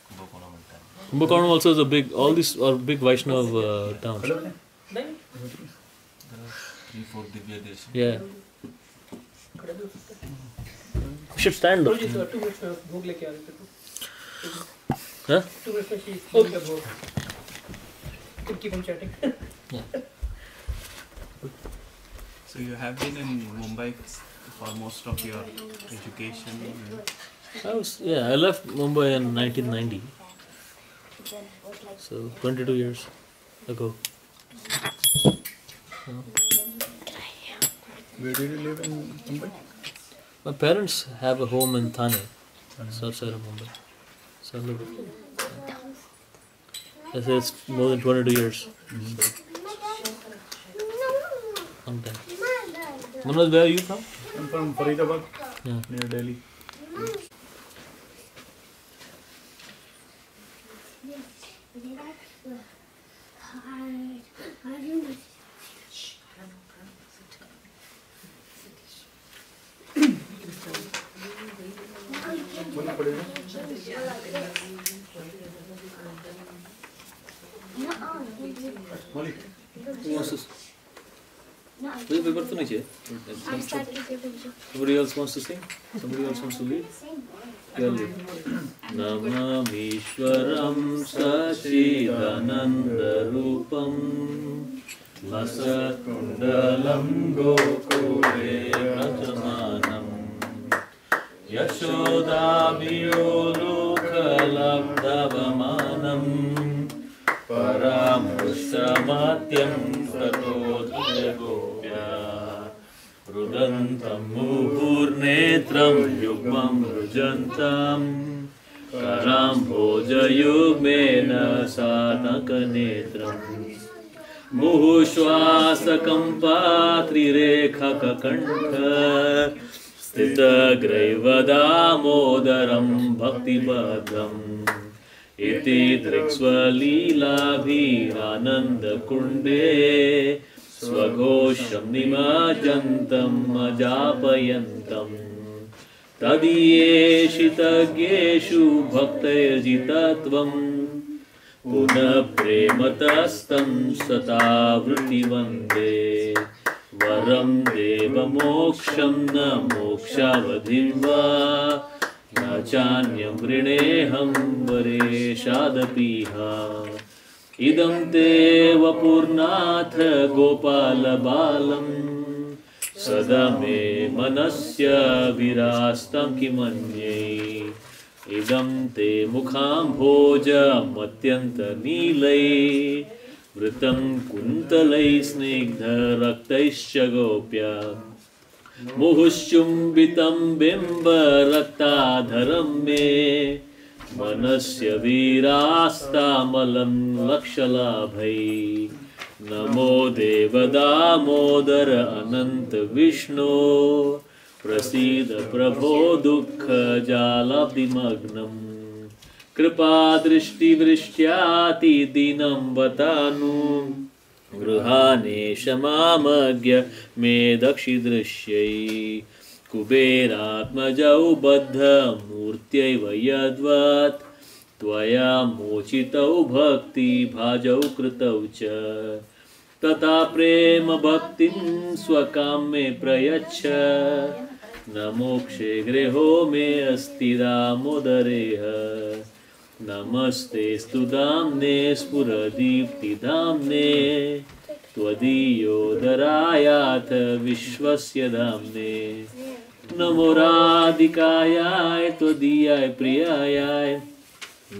Kumbakonam and Tanjore. Kumbakonam also is a big. All these are big Vaishnav towns. There are 3-4 Divya Desh. Yeah. You should stand up. 2 minutes में भोग लेके आ रहे थे Huh? 2 minutes में she okay भोग keep on chatting. So you have been in Mumbai for most of your education. I left Mumbai in 1990. So 22 years ago. where did you live in Mumbai? My parents have a home in Thane, south side of Mumbai. So I live I say it's more than 22 years. Long time. Manoj, where are you from? I'm from Faridabad, Yeah. near Delhi. Somebody else wants to sing? Somebody else wants to lead? Namamishwaram Sachidanandarupam Lasat Kundalam Gokule Rajamanam यशोदाभियो लोकलब्धवमानम् परामृष्टमात्यं ततो गोप्या रुदन्तं मुहुर्नेत्रं युग्मं रुजन्तं कराम्भोजयुग्मेन साधकनेत्रम् मुहुश्वासकम्पात्रिरेखककण्ठ स्थितग्रैवदामोदरं भक्तिभद्रम् इति दृक्स्वलीलाभिरानन्दकुण्डे स्वघोषं निमज्जन्तम् अजापयन्तम् तदीयेषितज्ञेषु भक्तैर्जितत्वम् पुनः प्रेमतस्तं सता वृत्तिवन्दे वरं देवमोक्षं न मोक्षावधिं वा न चान्यं वृणेऽहं वरेशादपीह इदं ते वपुर्नाथ गोपालबालम् सदा मे मनस्य विरास्तं किमन्ये इदं ते मुखाम्भोजमत्यन्तनीलै वृतं कुन्तलैः स्निग्धरक्तैश्च गोप्या मुहुश्चुम्बितं बिम्बरक्ताधरं मे मनस्य वीरास्तामलं लक्षलाभै नमो देवदामोदर अनंत विष्णु प्रसीद प्रभो दुःखजालाब्धिमग्नम् कृपादृष्टिवृष्ट्यातिदीनं वतानु गृहानेश मामज्ञ मे दक्षिदृश्यै कुबेरात्मजौ बद्धमूर्त्यैव यद्वत् त्वया मोचितौ भक्तिभाजौ कृतौ च तथा प्रेम भक्तिं स्वकां मे प्रयच्छ न मोक्षे गृहो मे अस्ति दामोदरेह नमस्ते स्तुदाम्ने स्फुरदीप्तिधाम्ने त्वदीयोदरायाथ विश्वस्य धाम्ने नमो राधिकायाय त्वदीयाय प्रियायाय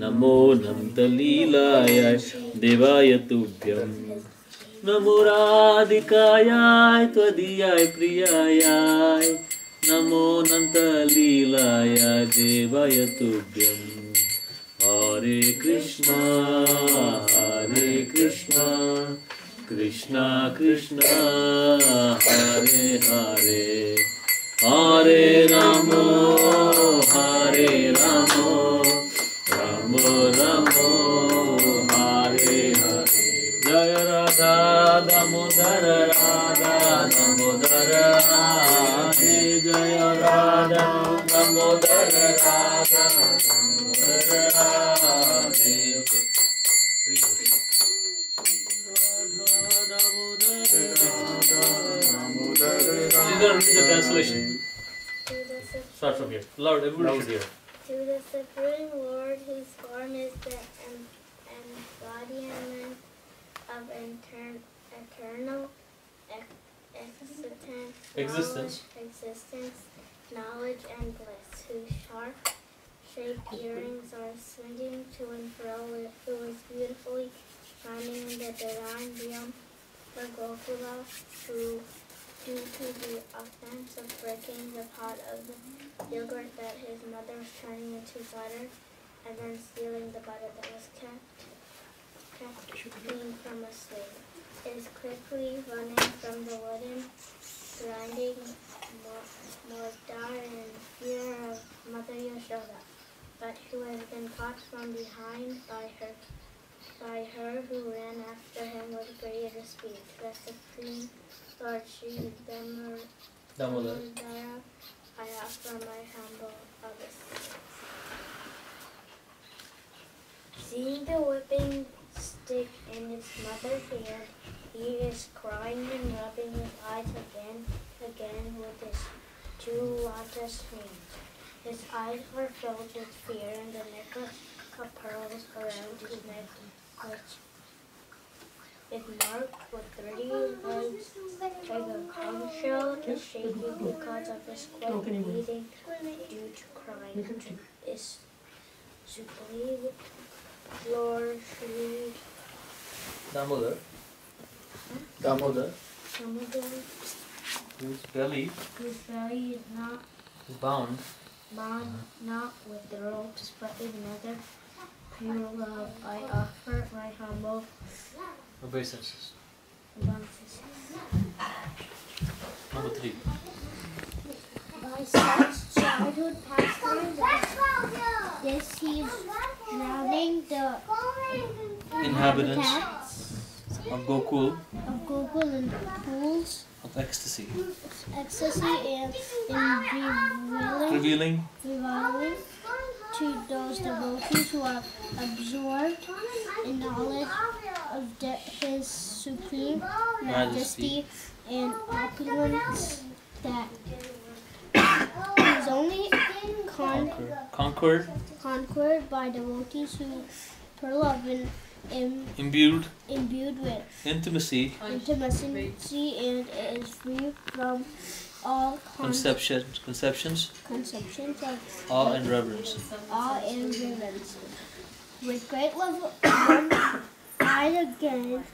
नमो नन्तलीलाय देवाय तुभ्यम् नमो राधिकायाय त्वदीयाय प्रियायाय नमो नन्तलीलाय देवाय तुभ्यम् हरे कृष्णा कृष्णा कृष्णा हरे हरे हरे राम राम राम हरे हरे जय राधा दामोदर राधे जय Radha Damodar Radhe the translation. Start from here. Loud, everybody should hear. To the Supreme Lord, whose form is the embodiment of eternal existence, knowledge, and bliss, whose sharp-shaped earrings are swinging to and fro, who is beautifully shining in the divine realm for Gokula, who, due to the offense of breaking the pot of the yogurt that his mother was turning into butter, and then stealing the butter that was kept clean from a slave, is quickly running from the wooden grinding mortar in fear of Mother Yashoda, but who has been caught from behind by her who ran after him with greater speed. The Supreme Lord Sri Damodara, I offer my humble obeisance. Seeing the whipping stick in his mother's hand, he is crying and rubbing his eyes again with his two lotus hands. His eyes were filled with fear, and the necklace of pearls around his neck, which is marked with 30 legs, like a conch Sherlock is shaking because of his quick breathing due to crying. Is supreme Lord Shri Damodar, Commodore, whose belly whose belly is not bound not with the ropes, but with another pure love, I offer my humble obeisances. obeisances. Number 3. By such childhood pastimes as this, he is drowning the Inhabitants of Gokul of Google in pools, of ecstasy, ecstasy, and in revealing to those devotees who are absorbed in knowledge of his supreme majesty and opulence, that is only conquered by devotees who love and imbued with intimacy, and is free from all conceptions, of awe and reverence. awe and reverence. With great love, one I again